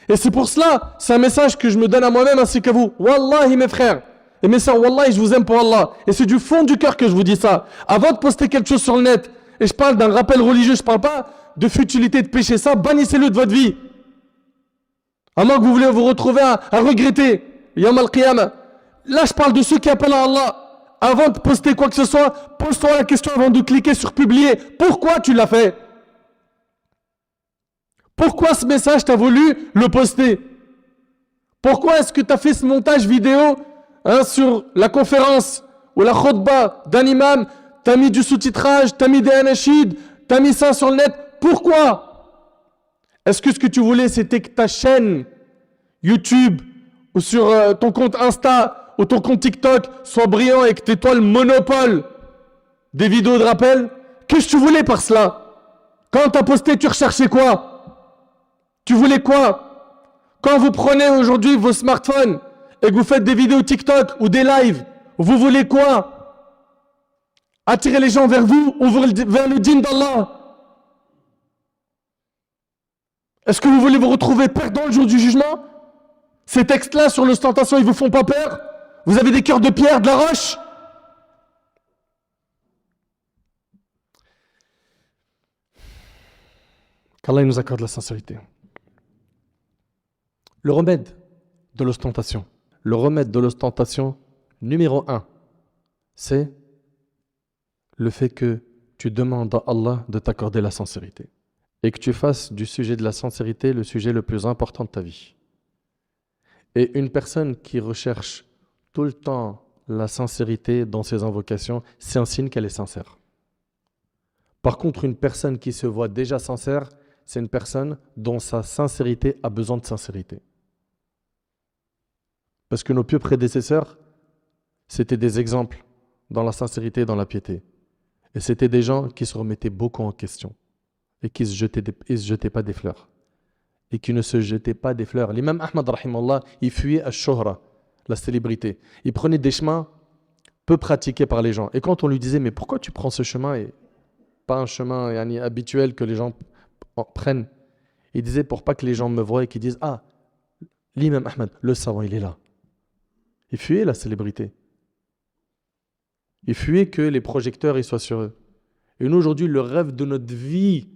Et c'est pour cela, c'est un message que je me donne à moi-même ainsi qu'à vous. Wallahi mes frères et mes sœurs, wallahi je vous aime pour Allah. Et c'est du fond du cœur que je vous dis ça. Avant de poster quelque chose sur le net, et je parle d'un rappel religieux, je ne parle pas de futilité, de péché, ça, bannissez-le de votre vie. À moins que vous voulez vous retrouver à regretter. Yawm al-Qiyamah. Là je parle de ceux qui appellent à Allah. Avant de poster quoi que ce soit, pose-toi la question avant de cliquer sur publier. Pourquoi tu l'as fait? Pourquoi ce message t'as voulu le poster? Pourquoi est-ce que tu as fait ce montage vidéo sur la conférence ou la khutbah d'un imam? T'as mis du sous-titrage, t'as mis des anachid, t'as mis ça sur le net. Pourquoi? Est-ce que ce que tu voulais c'était que ta chaîne YouTube ou sur ton compte Insta ou ton compte TikTok soit brillant et que t'aies toi le monopole des vidéos de rappel? Qu'est-ce que tu voulais par cela? Quand t'as posté, tu recherchais quoi? Tu voulais quoi? Quand vous prenez aujourd'hui vos smartphones et que vous faites des vidéos TikTok ou des lives, vous voulez quoi? Attirer les gens vers vous ou vers le dîn d'Allah? Est-ce que vous voulez vous retrouver perdant le jour du jugement? Ces textes-là sur l'ostentation, ils vous font pas peur? Vous avez des cœurs de pierre, de la roche? Qu'Allah nous accorde la sincérité. Le remède de l'ostentation. Le remède de l'ostentation, numéro 1, c'est le fait que tu demandes à Allah de t'accorder la sincérité. Et que tu fasses du sujet de la sincérité le sujet le plus important de ta vie. Et une personne qui recherche tout le temps la sincérité dans ses invocations, c'est un signe qu'elle est sincère. Par contre, une personne qui se voit déjà sincère, c'est une personne dont sa sincérité a besoin de sincérité. Parce que nos pieux prédécesseurs, c'était des exemples dans la sincérité et dans la piété. Et c'était des gens qui se remettaient beaucoup en question et qui ne se jetaient pas des fleurs. Et qui ne se jetaient pas des fleurs. L'imam Ahmad, rahimallah, il fuyait à Shohra, la célébrité. Il prenait des chemins peu pratiqués par les gens. Et quand on lui disait, mais pourquoi tu prends ce chemin et pas un chemin habituel que les gens prennent? Il disait, pour pas que les gens me voient et qu'ils disent, ah, l'imam Ahmad, le savant, il est là. Il fuyait la célébrité. Il fuyait que les projecteurs ils soient sur eux. Et nous, aujourd'hui, le rêve de notre vie,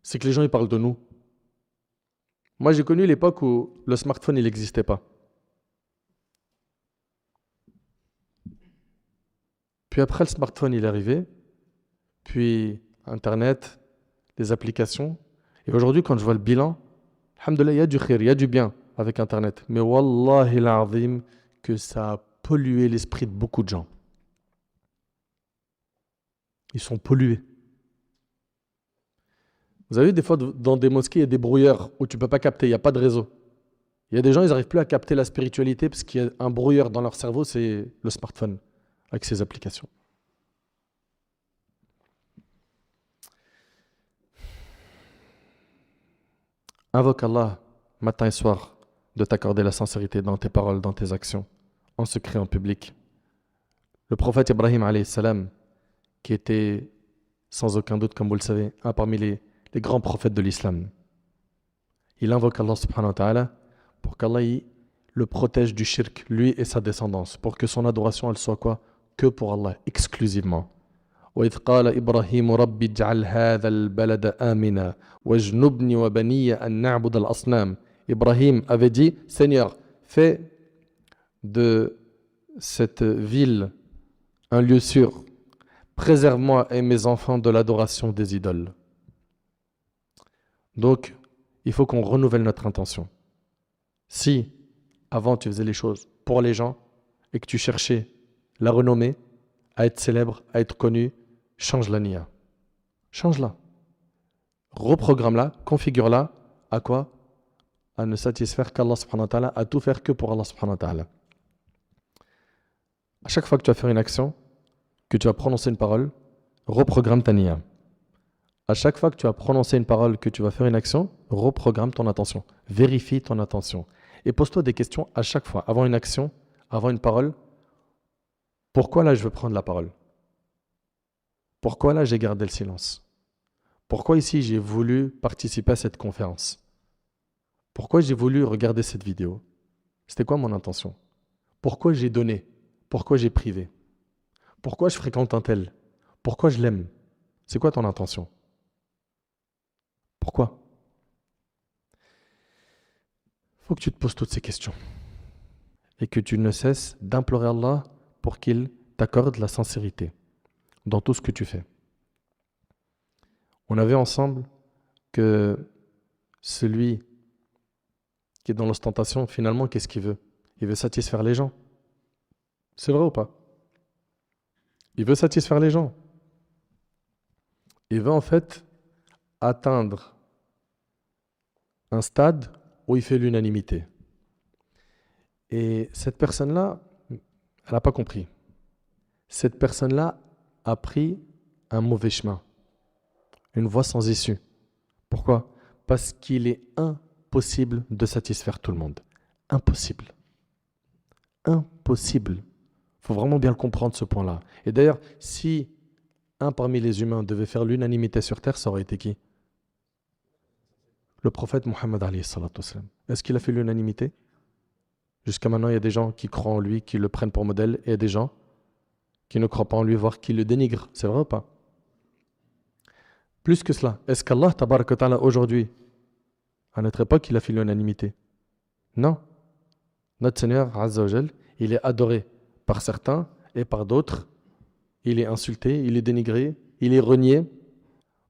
c'est que les gens ils parlent de nous. Moi, j'ai connu l'époque où le smartphone, il n'existait pas. Puis après, le smartphone, il est arrivé. Puis Internet, les applications. Et aujourd'hui, quand je vois le bilan, alhamdoulilah, il y a du khir, il y a du bien avec Internet. Mais wallahi l'azim, que ça a pollué l'esprit de beaucoup de gens. Ils sont pollués. Vous avez vu, des fois, dans des mosquées, il y a des brouilleurs où tu ne peux pas capter, il n'y a pas de réseau. Il y a des gens, ils n'arrivent plus à capter la spiritualité parce qu'il y a un brouilleur dans leur cerveau, c'est le smartphone, avec ses applications. Invoque Allah, matin et soir, de t'accorder la sincérité dans tes paroles, dans tes actions, en secret, en public. Le prophète Ibrahim alayhi salam, qui était sans aucun doute, comme vous le savez, un parmi les grands prophètes de l'islam, il invoque Allah subhanahu wa ta'ala pour qu'Allah le protège du shirk, lui et sa descendance, pour que son adoration, elle soit quoi? Que pour Allah, exclusivement. وإذ قال إبراهيم رب اجعل هذا البلد آمنا واجنبني وبني أن نعبد الأصنام. Ibrahim avait dit, Seigneur, fais de cette ville un lieu sûr. Préserve-moi et mes enfants de l'adoration des idoles. Donc, il faut qu'on renouvelle notre intention. Si, avant, tu faisais les choses pour les gens et que tu cherchais la renommée, à être célèbre, à être connu, change la niya. Change-la. Reprogramme-la, configure-la. À quoi? À ne satisfaire qu'Allah subhanahu wa ta'ala, à tout faire que pour Allah subhanahu wa ta'ala. À chaque fois que tu vas faire une action, que tu vas prononcer une parole, reprogramme ta niya. À chaque fois que tu vas prononcer une parole, que tu vas faire une action, reprogramme ton attention. Vérifie ton attention. Et pose-toi des questions à chaque fois, avant une action, avant une parole. Pourquoi là je veux prendre la parole? Pourquoi là j'ai gardé le silence? Pourquoi ici j'ai voulu participer à cette conférence? Pourquoi j'ai voulu regarder cette vidéo? C'était quoi mon intention? Pourquoi j'ai donné? Pourquoi j'ai privé? Pourquoi je fréquente un tel? Pourquoi je l'aime? C'est quoi ton intention? Pourquoi? Il faut que tu te poses toutes ces questions et que tu ne cesses d'implorer Allah pour qu'il t'accorde la sincérité dans tout ce que tu fais. On a vu ensemble que celui qui est dans l'ostentation, finalement, qu'est-ce qu'il veut? Il veut satisfaire les gens. C'est vrai ou pas? Il veut satisfaire les gens. Il veut en fait atteindre un stade où il fait l'unanimité. Et cette personne-là, elle n'a pas compris. Cette personne-là a pris un mauvais chemin, une voie sans issue. Pourquoi? Parce qu'il est impossible de satisfaire tout le monde. Impossible. Impossible. Il faut vraiment bien le comprendre, ce point-là. Et d'ailleurs, si un parmi les humains devait faire l'unanimité sur Terre, ça aurait été qui? Le prophète Mohammed alayhi salatu wassalam. Est-ce qu'il a fait l'unanimité? Jusqu'à maintenant, il y a des gens qui croient en lui, qui le prennent pour modèle, et il y a des gens qui ne croient pas en lui, voire qui le dénigrent. C'est vrai ou pas? Plus que cela, est-ce qu'Allah, tabaraka ta'ala, aujourd'hui, à notre époque, il a fait l'unanimité? Non. Notre Seigneur, Azza wa Jal, il est adoré par certains et par d'autres. Il est insulté, il est dénigré, il est renié.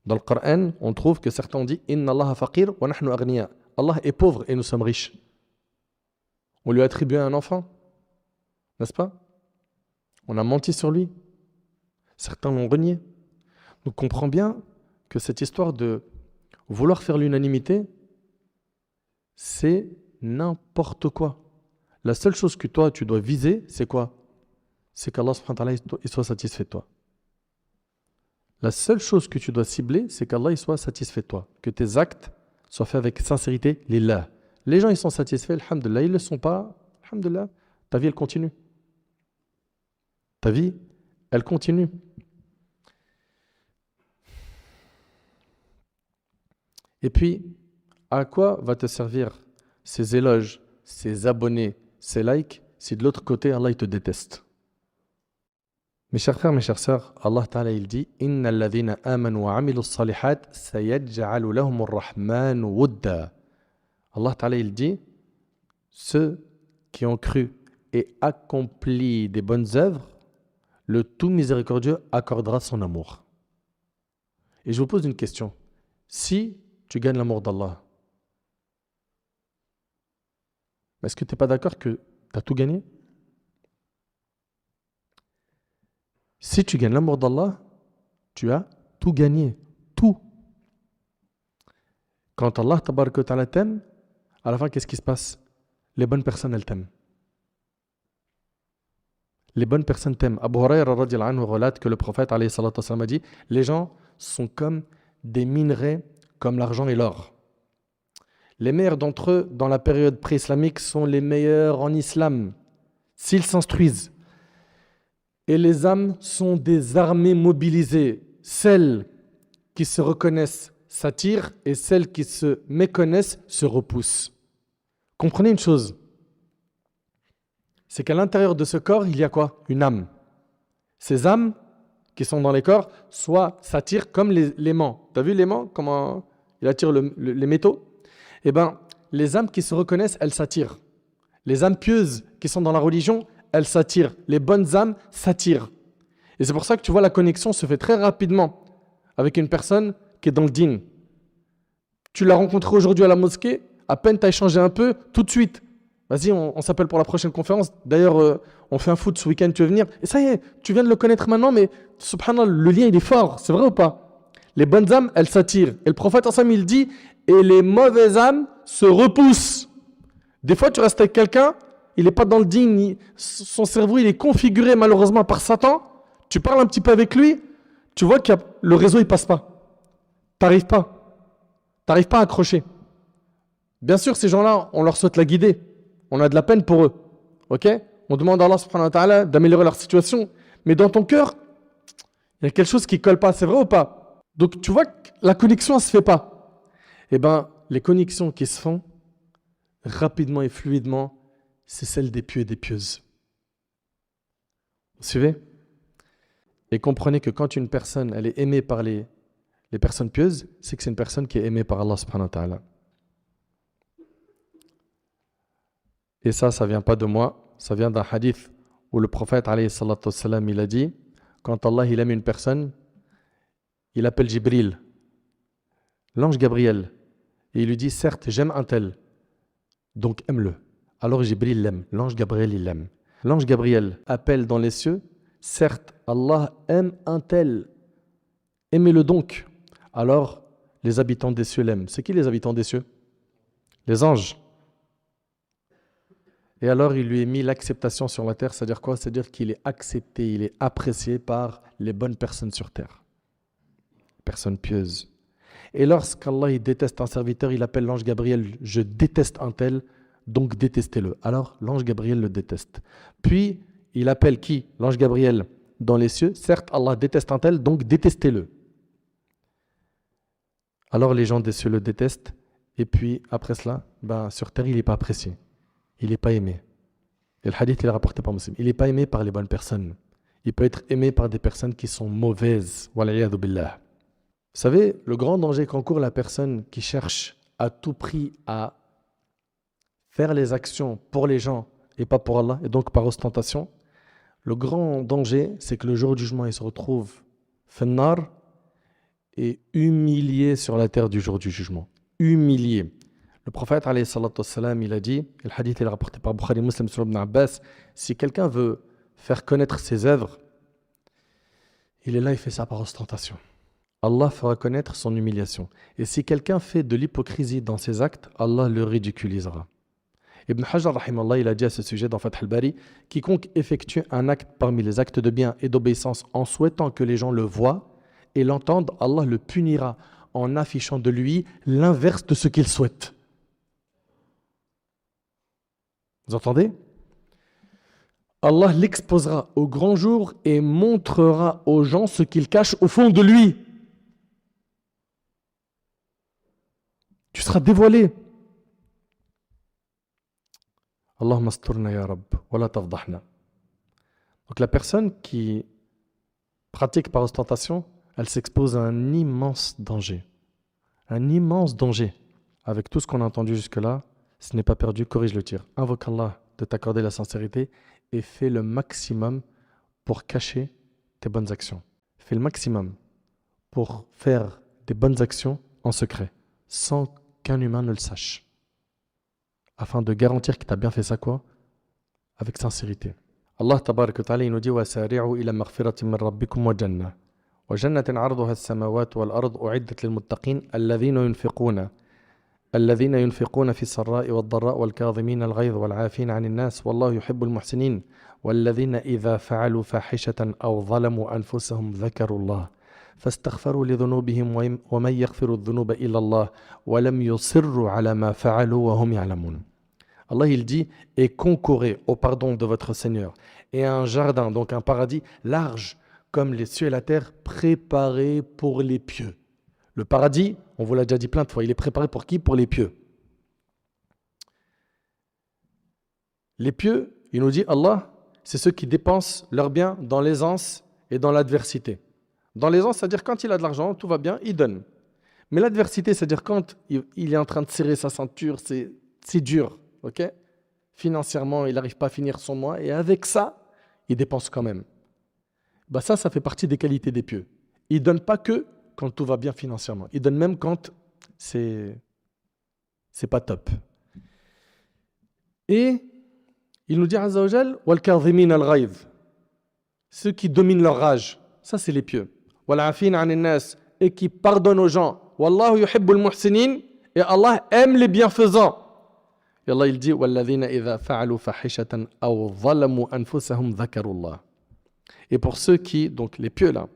Dans le Coran, on trouve que certains ont dit Inna Allah faqir wa nahnu aghniya. Allah est pauvre et nous sommes riches. On lui a attribué un enfant, n'est-ce pas? On a menti sur lui. Certains l'ont renié. Donc comprends bien que cette histoire de vouloir faire l'unanimité, c'est n'importe quoi. La seule chose que toi, tu dois viser, c'est quoi? C'est qu'Allah subhanahu wa ta'ala il soit satisfait de toi. La seule chose que tu dois cibler, c'est qu'Allah il soit satisfait de toi. Que tes actes soient faits avec sincérité, lillah. Les gens, ils sont satisfaits, alhamdoulilah. Ils ne le sont pas, alhamdoulilah. Ta vie, elle continue. Ta vie, elle continue. Et puis, à quoi va te servir ces éloges, ces abonnés, ces likes, si de l'autre côté, Allah il te déteste? Mes chers frères, mes chères sœurs, Allah Ta'ala il dit Inna alladhina amanu wa amilu salihat sayaj'alu lahum ar-rahman wudda. Allah Ta'ala il dit ceux qui ont cru et accompli des bonnes œuvres, le tout miséricordieux accordera son amour. Et je vous pose une question. Si tu gagnes l'amour d'Allah, est-ce que tu n'es pas d'accord que tu as tout gagné? Si tu gagnes l'amour d'Allah, tu as tout gagné. Tout. Quand Allah tabaraka ta'ala t'aime, à la fin, qu'est-ce qui se passe? Les bonnes personnes, elles t'aiment. Les bonnes personnes t'aiment. Abu Hurayra radiyallahu anhu relate que le prophète alayhi salatu wassalam a dit les gens sont comme des minerais, comme l'argent et l'or. Les meilleurs d'entre eux, dans la période pré-islamique, sont les meilleurs en islam, s'ils s'instruisent. Et les âmes sont des armées mobilisées. Celles qui se reconnaissent s'attirent et celles qui se méconnaissent se repoussent. Comprenez une chose, c'est qu'à l'intérieur de ce corps, il y a quoi? Une âme. Ces âmes qui sont dans les corps, soit s'attirent comme l'aimant. Tu as vu l'aimant, comment il attire les métaux? Eh bien, les âmes qui se reconnaissent, elles s'attirent. Les âmes pieuses qui sont dans la religion, elles s'attirent. Les bonnes âmes s'attirent. Et c'est pour ça que tu vois, la connexion se fait très rapidement avec une personne qui est dans le dîn. Tu l'as rencontré aujourd'hui à la mosquée, à peine tu as échangé un peu, tout de suite. Vas-y, on s'appelle pour la prochaine conférence. D'ailleurs, on fait un foot ce week-end, tu veux venir? Et ça y est, tu viens de le connaître maintenant, mais subhanallah, le lien il est fort, c'est vrai ou pas? Les bonnes âmes, elles s'attirent. Et le prophète ensemble, il dit, et les mauvaises âmes se repoussent. Des fois, tu restes avec quelqu'un, il n'est pas dans le digne, son cerveau il est configuré malheureusement par Satan. Tu parles un petit peu avec lui, tu vois que le réseau il passe pas. T'arrives pas à accrocher. Bien sûr, ces gens-là, on leur souhaite la guider. On a de la peine pour eux. Ok? On demande à Allah subhanahu wa ta'ala d'améliorer leur situation. Mais dans ton cœur, il y a quelque chose qui ne colle pas. C'est vrai ou pas? Donc tu vois que la connexion ne se fait pas. Eh bien, les connexions qui se font rapidement et fluidement, c'est celle des pieux et des pieuses. Vous suivez? Et comprenez que quand une personne elle est aimée par les personnes pieuses, c'est que c'est une personne qui est aimée par Allah subhanahu wa ta'ala. Et ça vient pas de moi, ça vient d'un hadith où le prophète alayhi salatu wassalam, il a dit, quand Allah il aime une personne, il appelle Jibril, l'ange Gabriel, et il lui dit, certes, j'aime un tel, donc aime-le. Alors Jibril l'aime, l'ange Gabriel il l'aime. L'ange Gabriel appelle dans les cieux, certes, Allah aime un tel, aimez-le donc. Alors les habitants des cieux l'aiment. C'est qui les habitants des cieux? Les anges. Et alors, il lui est mis l'acceptation sur la terre, c'est-à-dire quoi? C'est-à-dire qu'il est accepté, il est apprécié par les bonnes personnes sur terre. Personnes pieuses. Et lorsqu'Allah il déteste un serviteur, il appelle l'ange Gabriel, je déteste un tel, donc détestez-le. Alors, l'ange Gabriel le déteste. Puis, il appelle qui? L'ange Gabriel dans les cieux. Certes, Allah déteste un tel, donc détestez-le. Alors, les gens des cieux le détestent. Et puis, après cela, sur terre, il n'est pas apprécié. Il n'est pas aimé. Et le hadith, il est rapporté par Muslim. Il n'est pas aimé par les bonnes personnes. Il peut être aimé par des personnes qui sont mauvaises. Wal'iyadhu billah. Vous savez, le grand danger qu'encourt la personne qui cherche à tout prix à faire les actions pour les gens et pas pour Allah, et donc par ostentation, le grand danger, c'est que le jour du jugement, il se retrouve finnar et humilié sur la terre du jour du jugement. Humilié. Le prophète, alayhi salatu wassalam, il a dit, et le hadith est rapporté par Bukhari Muslim sur Ibn Abbas, si quelqu'un veut faire connaître ses œuvres, il est là, il fait ça par ostentation. Allah fera connaître son humiliation. Et si quelqu'un fait de l'hypocrisie dans ses actes, Allah le ridiculisera. Ibn Hajar, rahimallah, il a dit à ce sujet dans Fath al-Bari, quiconque effectue un acte parmi les actes de bien et d'obéissance en souhaitant que les gens le voient et l'entendent, Allah le punira en affichant de lui l'inverse de ce qu'il souhaite. Vous entendez? Allah l'exposera au grand jour et montrera aux gens ce qu'il cache au fond de lui. Tu seras dévoilé. Allahumma asturna ya Rabb, wa la tafdahna. Donc la personne qui pratique par ostentation, elle s'expose à un immense danger. Un immense danger. Avec tout ce qu'on a entendu jusque-là, ce n'est pas perdu, corrige le tir. Invoque Allah de t'accorder la sincérité et fais le maximum pour cacher tes bonnes actions. Fais le maximum pour faire des bonnes actions en secret, sans qu'un humain ne le sache, afin de garantir que tu as bien fait ça quoi? Avec sincérité. Allah tabarak wa ta'ala nous dit وَسَارِعُوا إِلَى مَغْفِرَةٍ مِّن رَبِّكُمْ وَجَنَّةٍ وَجَنَّةٍ عَرْضُهَا السَّمَاوَاتُ وَالْأَرْضُ أُعِدَّتْ لِلْمُتَّقِينَ الذين ينفقون في السراء والضراء والكاظمين الغيظ والعافين عن الناس والله يحب المحسنين والذين إذا فعلوا فاحشة أو ظلموا أنفسهم ذكروا الله فاستغفروا لذنوبهم ومن يغفر الذنوب إلا الله ولم يصروا على ما فعلوا وهم يعلمون. Allah il dit, et concourez au pardon de votre Seigneur et à un jardin, donc un paradis large comme les cieux et la terre, préparé pour les pieux. Le paradis, on vous l'a déjà dit plein de fois, il est préparé pour qui? Pour les pieux. Les pieux, il nous dit, Allah, c'est ceux qui dépensent leurs biens dans l'aisance et dans l'adversité. Dans l'aisance, c'est-à-dire quand il a de l'argent, tout va bien, il donne. Mais l'adversité, c'est-à-dire quand il est en train de serrer sa ceinture, c'est dur, ok? Financièrement, il n'arrive pas à finir son mois, et avec ça, il dépense quand même. Bah ça fait partie des qualités des pieux. Ils ne donnent pas que quand tout va bien financièrement. Ils donnent même quand c'est pas top. Et il nous dit, Azza wa Jal, wal kadhimin al-ghayz, ceux qui dominent leur rage, ça c'est les pieux. Wal afin 'anil nas, et qui pardonnent aux gens. Wallahu yuhibbul muhsinin, et Allah aime les bienfaisants. Et Allah il dit, walladhina idha fa'alu fahishatan aw zalamu anfusahum dhakarullah. Et pour ceux qui, donc les pieux là,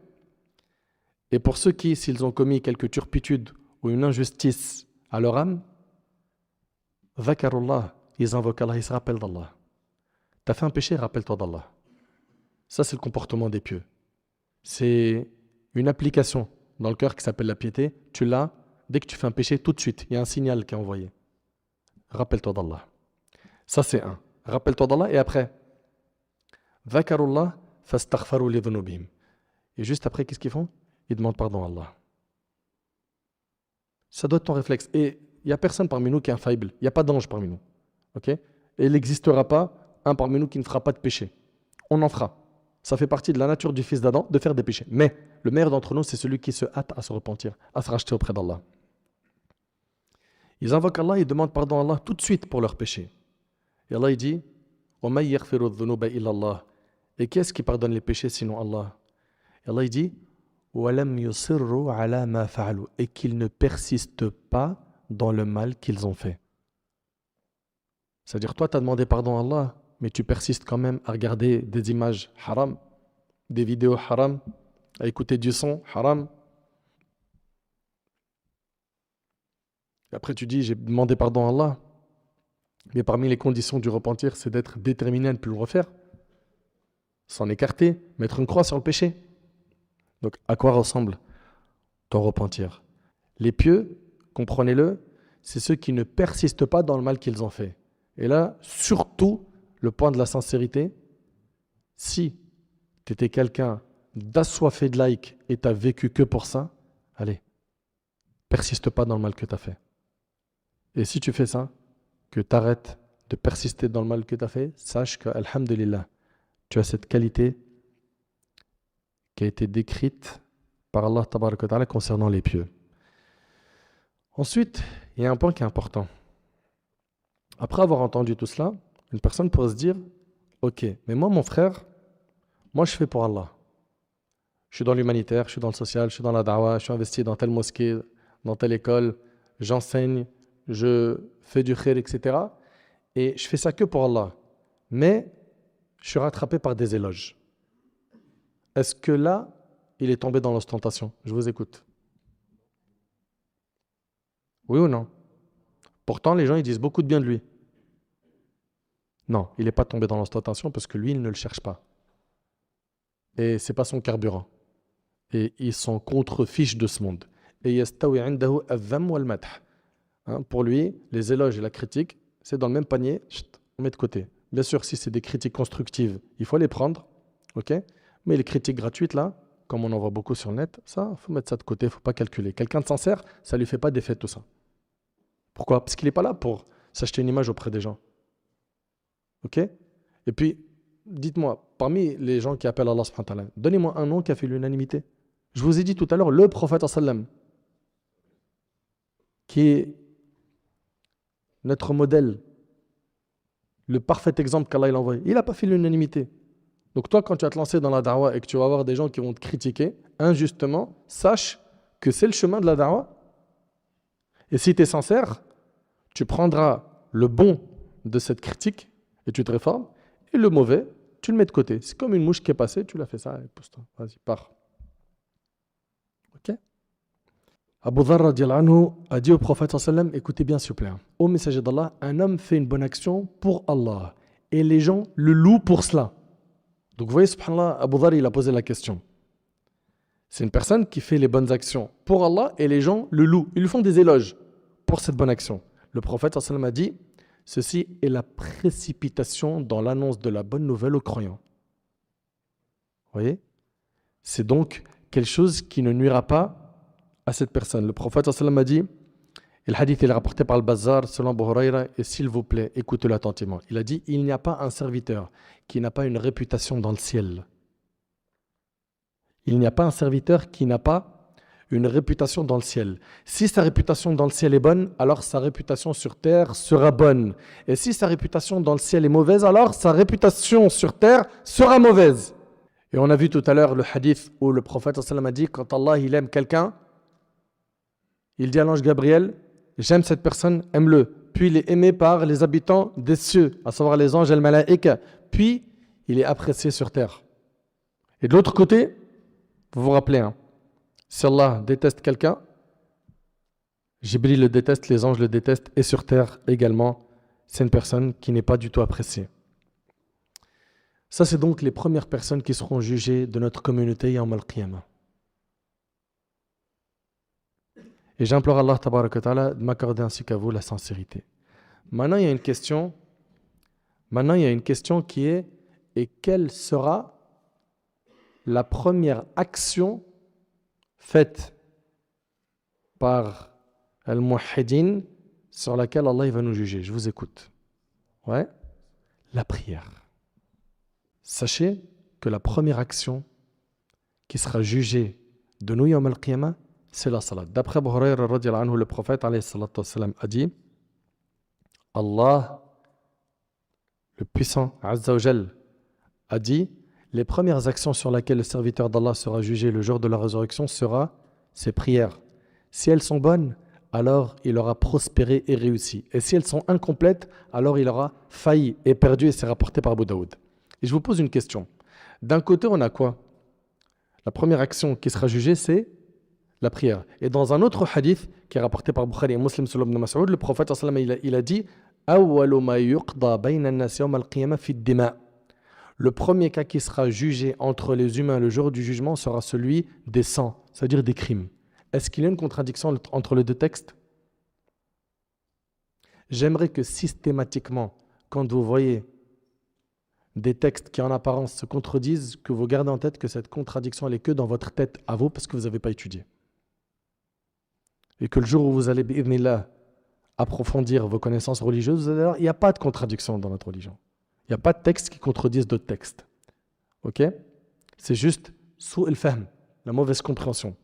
et pour ceux qui, s'ils ont commis quelque turpitude ou une injustice à leur âme, dhakarullah, ils invoquent Allah, ils se rappellent d'Allah. T'as fait un péché, rappelle-toi d'Allah. Ça, c'est le comportement des pieux. C'est une application dans le cœur qui s'appelle la piété. Tu l'as, dès que tu fais un péché, tout de suite, il y a un signal qui est envoyé. Rappelle-toi d'Allah. Ça, c'est un. Rappelle-toi d'Allah et après, dhakarullah fastaghfaru li dhunubihim. Et juste après, qu'est-ce qu'ils font? Ils demandent pardon à Allah. Ça doit être ton réflexe. Et il n'y a personne parmi nous qui est infaillible. Il n'y a pas d'ange parmi nous. Ok? Et il n'existera pas un parmi nous qui ne fera pas de péché. On en fera. Ça fait partie de la nature du fils d'Adam de faire des péchés. Mais le meilleur d'entre nous, c'est celui qui se hâte à se repentir, à se racheter auprès d'Allah. Ils invoquent Allah, ils demandent pardon à Allah tout de suite pour leurs péchés. Et Allah il dit, وَمَن يَغْفِرُ الذُّنُوبَ إِلَّا اللَّهِ. Et qui est-ce qui pardonne les péchés sinon Allah? Et Allah il dit, وَلَمْ يُصِرُّوا عَلَى مَا فَعَلُوا. Et qu'ils ne persistent pas dans le mal qu'ils ont fait. C'est-à-dire, toi, tu as demandé pardon à Allah, mais tu persistes quand même à regarder des images haram, des vidéos haram, à écouter du son haram. Et après, tu dis, j'ai demandé pardon à Allah, mais parmi les conditions du repentir, c'est d'être déterminé à ne plus le refaire, s'en écarter, mettre une croix sur le péché. Donc, à quoi ressemble ton repentir? Les pieux, comprenez-le, c'est ceux qui ne persistent pas dans le mal qu'ils ont fait. Et là, surtout, le point de la sincérité, si tu étais quelqu'un d'assoiffé de like et tu n'as vécu que pour ça, allez, persiste pas dans le mal que tu as fait. Et si tu fais ça, que tu arrêtes de persister dans le mal que tu as fait, sache que, alhamdulillah, tu as cette qualité qui a été décrite par Allah tabaraka wa ta'ala concernant les pieux. Ensuite, il y a un point qui est important. Après avoir entendu tout cela, une personne pourrait se dire, ok, mais moi mon frère, moi je fais pour Allah. Je suis dans l'humanitaire, je suis dans le social, je suis dans la da'wah, je suis investi dans telle mosquée, dans telle école, j'enseigne, je fais du khir, etc. Et je fais ça que pour Allah. Mais je suis rattrapé par des éloges. Est-ce que là, il est tombé dans l'ostentation? Je vous écoute. Oui ou non? Pourtant, les gens, ils disent beaucoup de bien de lui. Non, il n'est pas tombé dans l'ostentation parce que lui, il ne le cherche pas. Et ce n'est pas son carburant. Et ils sont contre-fiches de ce monde. Et yastawi indahu al-dhamm wal-madh. Pour lui, les éloges et la critique, c'est dans le même panier, on met de côté. Bien sûr, si c'est des critiques constructives, il faut les prendre. Ok? Mais les critiques gratuites, là, comme on en voit beaucoup sur le net, ça, il faut mettre ça de côté, il ne faut pas calculer. Quelqu'un de sincère, ça ne lui fait pas d'effet tout ça. Pourquoi? Parce qu'il n'est pas là pour s'acheter une image auprès des gens. Ok? Et puis, dites-moi, parmi les gens qui appellent Allah subhanahu wa ta'ala, donnez-moi un nom qui a fait l'unanimité. Je vous ai dit tout à l'heure, le prophète sallam, qui est notre modèle, le parfait exemple qu'Allah il a envoyé, il n'a pas fait l'unanimité. Donc toi, quand tu vas te lancer dans la da'wah et que tu vas avoir des gens qui vont te critiquer injustement, sache que c'est le chemin de la da'wah. Et si tu es sincère, tu prendras le bon de cette critique et tu te réformes, et le mauvais, tu le mets de côté. C'est comme une mouche qui est passée, tu l'as fait ça, et pousse-toi, vas-y, pars. Abu Dharr radiallahu anhu a dit au prophète sallallahu alayhi wa sallam, écoutez bien s'il vous plaît, ô messager d'Allah, un homme fait une bonne action pour Allah et les gens le louent pour cela. Donc vous voyez, subhanallah, Abu Dharr il a posé la question. C'est une personne qui fait les bonnes actions pour Allah et les gens le louent. Ils lui font des éloges pour cette bonne action. Le prophète sallallahu alayhi wa sallam a dit, ceci est la précipitation dans l'annonce de la bonne nouvelle aux croyants. Vous voyez? C'est donc quelque chose qui ne nuira pas à cette personne. Le prophète sallallahu alayhi wa sallam a dit, et le hadith est rapporté par le Bazar selon Abu Huraira, et s'il vous plaît, écoutez-le attentivement. Il a dit, il n'y a pas un serviteur qui n'a pas une réputation dans le ciel. Il n'y a pas un serviteur qui n'a pas une réputation dans le ciel. Si sa réputation dans le ciel est bonne, alors sa réputation sur terre sera bonne. Et si sa réputation dans le ciel est mauvaise, alors sa réputation sur terre sera mauvaise. Et on a vu tout à l'heure le hadith où le prophète sallallahu alayhi wa sallam a dit, quand Allah il aime quelqu'un, il dit à l'ange Gabriel, j'aime cette personne, aime-le. Puis il est aimé par les habitants des cieux, à savoir les anges et le malaïka. Puis il est apprécié sur terre. Et de l'autre côté, vous vous rappelez, hein, si Allah déteste quelqu'un, Jibril le déteste, les anges le détestent, et sur terre également, c'est une personne qui n'est pas du tout appréciée. Ça, c'est donc les premières personnes qui seront jugées de notre communauté Yawm al-Qiyamah. Et j'implore Allah tabaraka wa ta'ala de m'accorder ainsi qu'à vous la sincérité. Maintenant, il y a une question. Qui est, et quelle sera la première action faite par al-Muwahhidin sur laquelle Allah il va nous juger? Je vous écoute. Ouais, la prière. Sachez que la première action qui sera jugée de nous Yawm al-Qiyamah, c'est la salat. D'après Abu Huraira radiallahu anhu, le prophète alayhi salatu wassalam a dit, Allah, le puissant Azza wa Jal, a dit, les premières actions sur lesquelles le serviteur d'Allah sera jugé le jour de la résurrection sera ses prières. Si elles sont bonnes, alors il aura prospéré et réussi. Et si elles sont incomplètes, alors il aura failli et perdu, et c'est rapporté par Abu Daoud. Et je vous pose une question. D'un côté, on a quoi? La première action qui sera jugée, c'est la prière. Et dans un autre hadith qui est rapporté par Bukhari et Muslim sur Ibn Mas'ud, le prophète il a dit awwalu ma yuqda bayna an-nas yawm al-qiyamah fi ad-dima'. Le premier cas qui sera jugé entre les humains le jour du jugement sera celui des sangs, c'est-à-dire des crimes. Est-ce qu'il y a une contradiction entre les deux textes? J'aimerais que systématiquement, quand vous voyez des textes qui en apparence se contredisent, que vous gardez en tête que cette contradiction elle est que dans votre tête à vous parce que vous n'avez pas étudié. Et que le jour où vous allez, bi'idhnillah, approfondir vos connaissances religieuses, vous allez voir, il n'y a pas de contradiction dans notre religion. Il n'y a pas de textes qui contredisent d'autres textes. Ok? C'est juste sou' el-fahm, la mauvaise compréhension.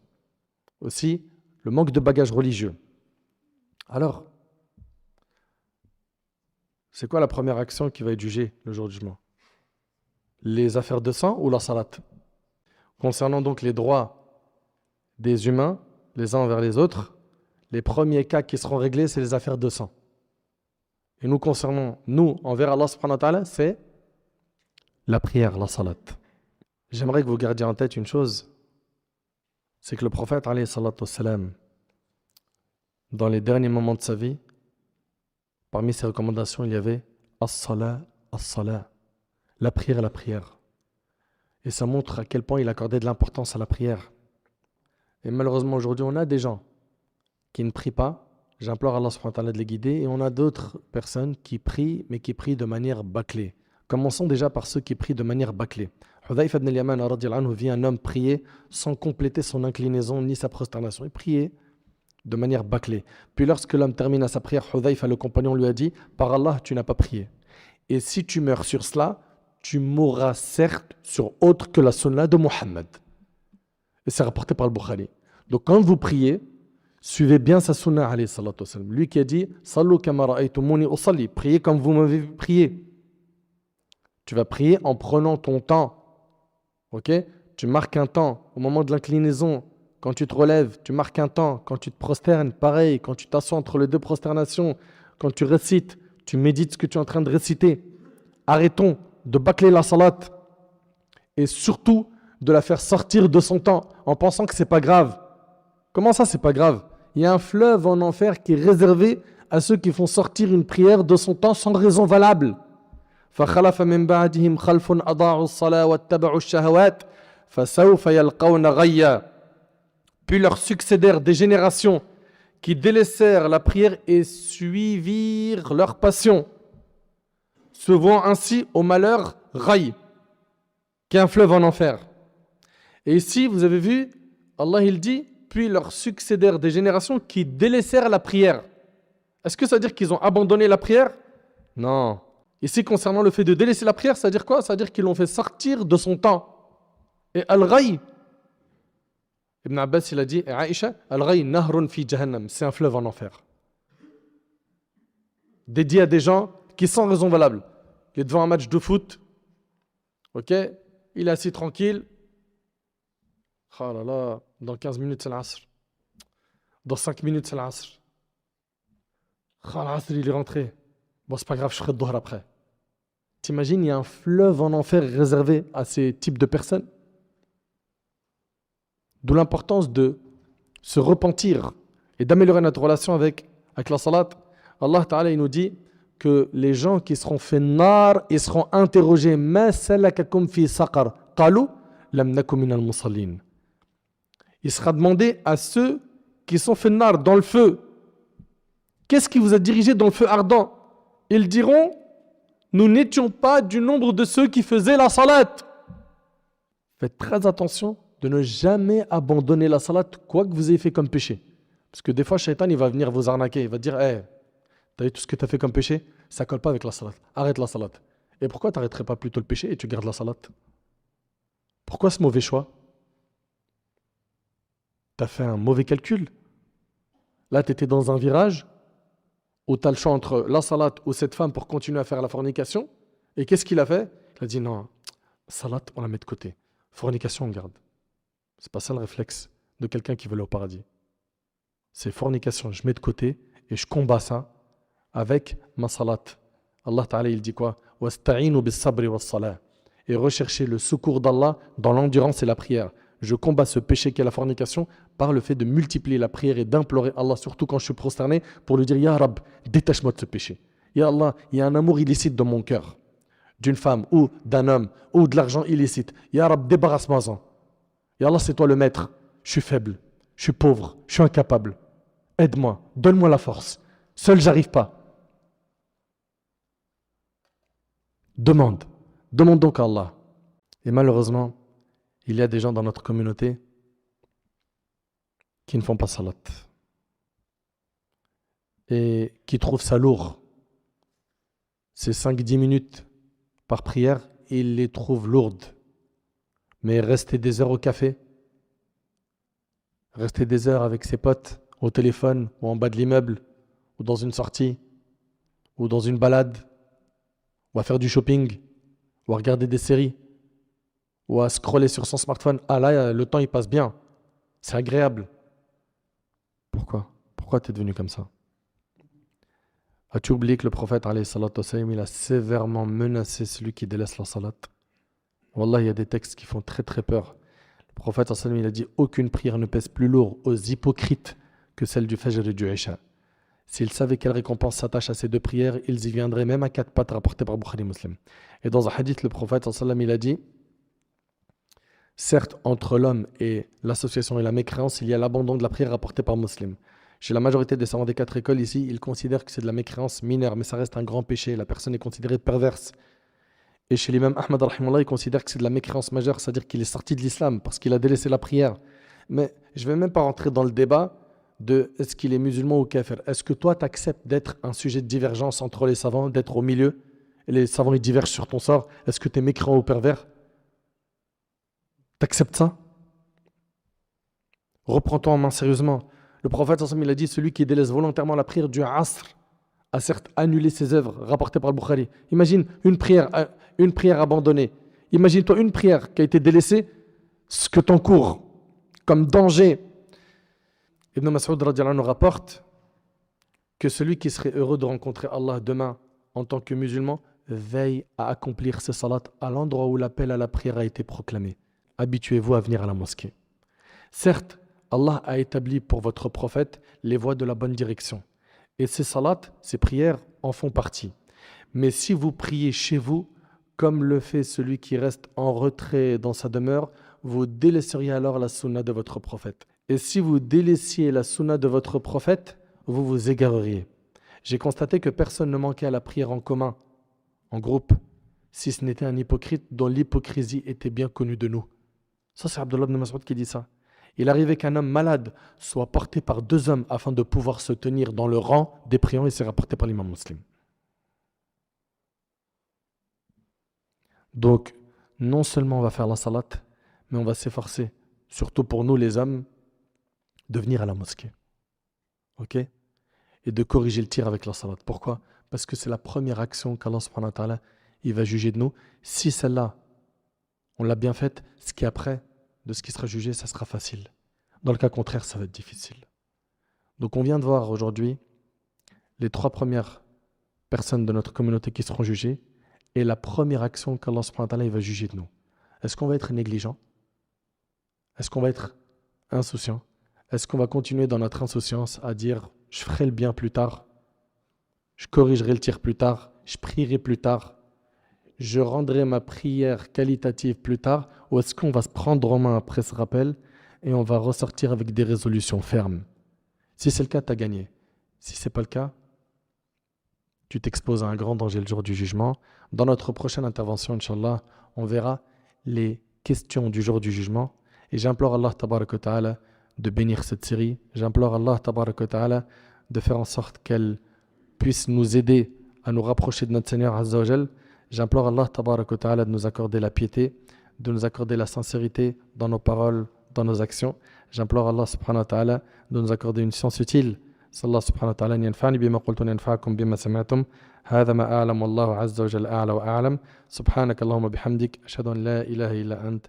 Aussi, le manque de bagage religieux. Alors, c'est quoi la première action qui va être jugée le jour du jugement? Les affaires de sang ou la salat? Concernant donc les droits des humains, les uns envers les autres, les premiers cas qui seront réglés, c'est les affaires de sang. Et nous concernons, nous, envers Allah subhanahu wa ta'ala, c'est la prière, la salat. J'aimerais que vous gardiez en tête une chose, c'est que le prophète, alayhi salatu wassalam, dans les derniers moments de sa vie, parmi ses recommandations, il y avait as-salat, as-salat, la prière, la prière. Et ça montre à quel point il accordait de l'importance à la prière. Et malheureusement, aujourd'hui, on a des gens qui ne prient pas. J'implore Allah subhanahu wa ta'ala de les guider. Et on a d'autres personnes qui prient, mais qui prient de manière bâclée. Commençons déjà par ceux qui prient de manière bâclée. Hudhayfa ibn al-Yaman radiyallahu anhu vit un homme prier sans compléter son inclinaison ni sa prosternation. Il priait de manière bâclée. Puis lorsque l'homme termine sa prière, Hudhayfa, le compagnon, lui a dit, par Allah, tu n'as pas prié. Et si tu meurs sur cela, tu mourras certes sur autre que la sunna de Muhammad. Et c'est rapporté par le Bukhari. Donc quand vous priez, suivez bien sa sunna alayhi salatu wasalam. Lui qui a dit Sallu kama ra'aytumuni usalli, priez comme vous m'avez prié. Tu vas prier en prenant ton temps. Ok? Tu marques un temps au moment de l'inclinaison. Quand tu te relèves, tu marques un temps. Quand tu te prosternes, pareil. Quand tu t'assois entre les deux prosternations, quand tu récites, tu médites ce que tu es en train de réciter. Arrêtons de bâcler la salat et surtout de la faire sortir de son temps en pensant que c'est pas grave. Comment ça, c'est pas grave? Il y a un fleuve en enfer qui est réservé à ceux qui font sortir une prière de son temps sans raison valable. فخلف من بعدهم خلف أضاعوا الصلاة واتبعوا الشهوات فسوف يلقون غيا. Puis leur succédèrent des générations qui délaissèrent la prière et suivirent leur passion, se vouant ainsi au malheur Ghayy, qui est un fleuve en enfer. Et ici, vous avez vu, Allah il dit, puis leur succédèrent des générations qui délaissèrent la prière. Est-ce que ça veut dire qu'ils ont abandonné la prière? Non. Ici, concernant le fait de délaisser la prière, ça veut dire quoi? Ça veut dire qu'ils l'ont fait sortir de son temps. Et Al-Ghayy, Ibn Abbas, il a dit, et Aïcha, Al-Ghayy nahrun fi jahannam, c'est un fleuve en enfer. Dédié à des gens qui, sans raison valable, il est devant un match de foot, ok, il est assis tranquille, oh là là, dans 15 minutes c'est l'Asr, dans 5 minutes c'est l'Asr, oh l'Asr il est rentré, bon c'est pas grave, je ferai le Dhuhr après. T'imagines, il y a un fleuve en enfer réservé à ces types de personnes. D'où l'importance de se repentir et d'améliorer notre relation avec la salat. Allah Ta'ala il nous dit que les gens qui seront faits nar, ils seront interrogés ma salakakum fi saqar qalu lam naku minal musallin. Il sera demandé à ceux qui sont faits nar dans le feu, qu'est-ce qui vous a dirigé dans le feu ardent? Ils diront, nous n'étions pas du nombre de ceux qui faisaient la salat. Faites très attention de ne jamais abandonner la salat, quoi que vous ayez fait comme péché. Parce que des fois, Shaitan, il va venir vous arnaquer. Il va dire, hey, t'as vu tout ce que tu as fait comme péché? Ça ne colle pas avec la salat. Arrête la salat. Et pourquoi tu n'arrêterais pas plutôt le péché et tu gardes la salat? Pourquoi ce mauvais choix? Tu as fait un mauvais calcul. Là, tu étais dans un virage où tu as le choix entre la salat ou cette femme pour continuer à faire la fornication. Et qu'est-ce qu'il a fait? Il a dit, non, salat, on la met de côté. Fornication, on garde. C'est pas ça le réflexe de quelqu'un qui veut aller au paradis. C'est fornication, je mets de côté et je combats ça avec ma salat. Allah Ta'ala il dit quoi? Wasta'inu bis sabri was salah. Et recherchez le secours d'Allah dans l'endurance et la prière. Je combats ce péché qu'est la fornication par le fait de multiplier la prière et d'implorer Allah, surtout quand je suis prosterné, pour lui dire Ya Rab, détache-moi de ce péché. Ya Allah, il y a un amour illicite dans mon cœur, d'une femme ou d'un homme ou de l'argent illicite. Ya Rab, débarrasse-moi-en. Ya Allah, c'est toi le maître. Je suis faible, je suis pauvre, je suis incapable. Aide-moi, donne-moi la force. Seul, j'arrive pas. Demande donc à Allah. Et malheureusement, il y a des gens dans notre communauté qui ne font pas salat et qui trouvent ça lourd. Ces 5-10 minutes par prière, ils les trouvent lourdes. Mais rester des heures au café, rester des heures avec ses potes au téléphone ou en bas de l'immeuble ou dans une sortie ou dans une balade ou à faire du shopping ou à regarder des séries ou à scroller sur son smartphone. Ah là, le temps il passe bien. C'est agréable. Pourquoi tu es devenu comme ça? As-tu oublié que le prophète alayhi salatu wassalam, il a sévèrement menacé celui qui délaisse la salat? Wallah, il y a des textes qui font très très peur. Le prophète sallallahu alayhi wa sallam, il a dit aucune prière ne pèse plus lourd aux hypocrites que celle du Fajr et du Isha. S'ils savaient quelle récompense s'attache à ces deux prières, ils y viendraient même à quatre pattes, rapporté par Bukhari Muslim. Et dans un hadith, le prophète sallallahu alayhi wa sallam, il a dit certes, entre l'homme et l'association et la mécréance, il y a l'abandon de la prière rapporté par Muslim. Chez la majorité des savants des 4 écoles ici, ils considèrent que c'est de la mécréance mineure, mais ça reste un grand péché. La personne est considérée perverse. Et chez l'imam Ahmad, il considère que c'est de la mécréance majeure, c'est-à-dire qu'il est sorti de l'islam parce qu'il a délaissé la prière. Mais je ne vais même pas rentrer dans le débat de est-ce qu'il est musulman ou kafir. Est-ce que toi, tu acceptes d'être un sujet de divergence entre les savants, d'être au milieu, et les savants ils divergent sur ton sort? Est-ce que tu es mécréant ou pervers? Tu acceptes ça? Reprends-toi en main sérieusement. Le prophète, il a dit celui qui délaisse volontairement la prière du Asr a certes annulé ses œuvres, rapportées par le Bukhari. Imagine une prière abandonnée. Imagine-toi une prière qui a été délaissée, ce que t'encourt comme danger. Ibn Mas'ud radiallahu anhu rapporte que celui qui serait heureux de rencontrer Allah demain en tant que musulman veille à accomplir ses salats à l'endroit où l'appel à la prière a été proclamé. Habituez-vous à venir à la mosquée. Certes, Allah a établi pour votre prophète les voies de la bonne direction. Et ces salats, ces prières en font partie. Mais si vous priez chez vous, comme le fait celui qui reste en retrait dans sa demeure, vous délaisseriez alors la sunna de votre prophète. Et si vous délaissiez la sunna de votre prophète, vous vous égareriez. J'ai constaté que personne ne manquait à la prière en commun, en groupe, si ce n'était un hypocrite dont l'hypocrisie était bien connue de nous. Ça, c'est Abdullah ibn Mas'ud qui dit ça. Il arrivait qu'un homme malade soit porté par 2 hommes afin de pouvoir se tenir dans le rang des priants, et c'est rapporté par l'imam Muslim. Donc, non seulement on va faire la salat, mais on va s'efforcer, surtout pour nous les hommes, de venir à la mosquée. Ok ? Et de corriger le tir avec la salat. Pourquoi ? Parce que c'est la première action qu'Allah subhanahu wa ta'ala, il va juger de nous. Si celle-là, on l'a bien faite, ce qui est après, de ce qui sera jugé, ça sera facile. Dans le cas contraire, ça va être difficile. Donc on vient de voir aujourd'hui les 3 premières personnes de notre communauté qui seront jugées et la première action qu'Allah subhanahu wa ta'ala, il va juger de nous. Est-ce qu'on va être négligent ? Est-ce qu'on va être insouciant ? Est-ce qu'on va continuer dans notre insouciance à dire « je ferai le bien plus tard, je corrigerai le tir plus tard, je prierai plus tard, je rendrai ma prière qualitative plus tard » ou est-ce qu'on va se prendre en main après ce rappel et on va ressortir avec des résolutions fermes ? Si c'est le cas, tu as gagné. Si ce n'est pas le cas, tu t'exposes à un grand danger le jour du jugement. Dans notre prochaine intervention, Inch'Allah, on verra les questions du jour du jugement. Et j'implore Allah tabaraka wa ta'ala de bénir cette série. J'implore Allah tabaraka wa ta'ala de faire en sorte qu'elle puisse nous aider à nous rapprocher de notre Seigneur Azza wa Jal. J'implore Allah tabaraka wa ta'ala de nous accorder la piété, de nous accorder la sincérité dans nos paroles, dans nos actions. J'implore Allah subhanahu wa ta'ala de nous accorder une science utile. Sallallahu subhanahu wa ta'ala an yanfa'ani bima qultu wa yanfa'akum bima sami'tum. هذا ما أعلم والله عز وجل أعلى وأعلم سبحانك اللهم بحمدك أشهد أن لا إله إلا أنت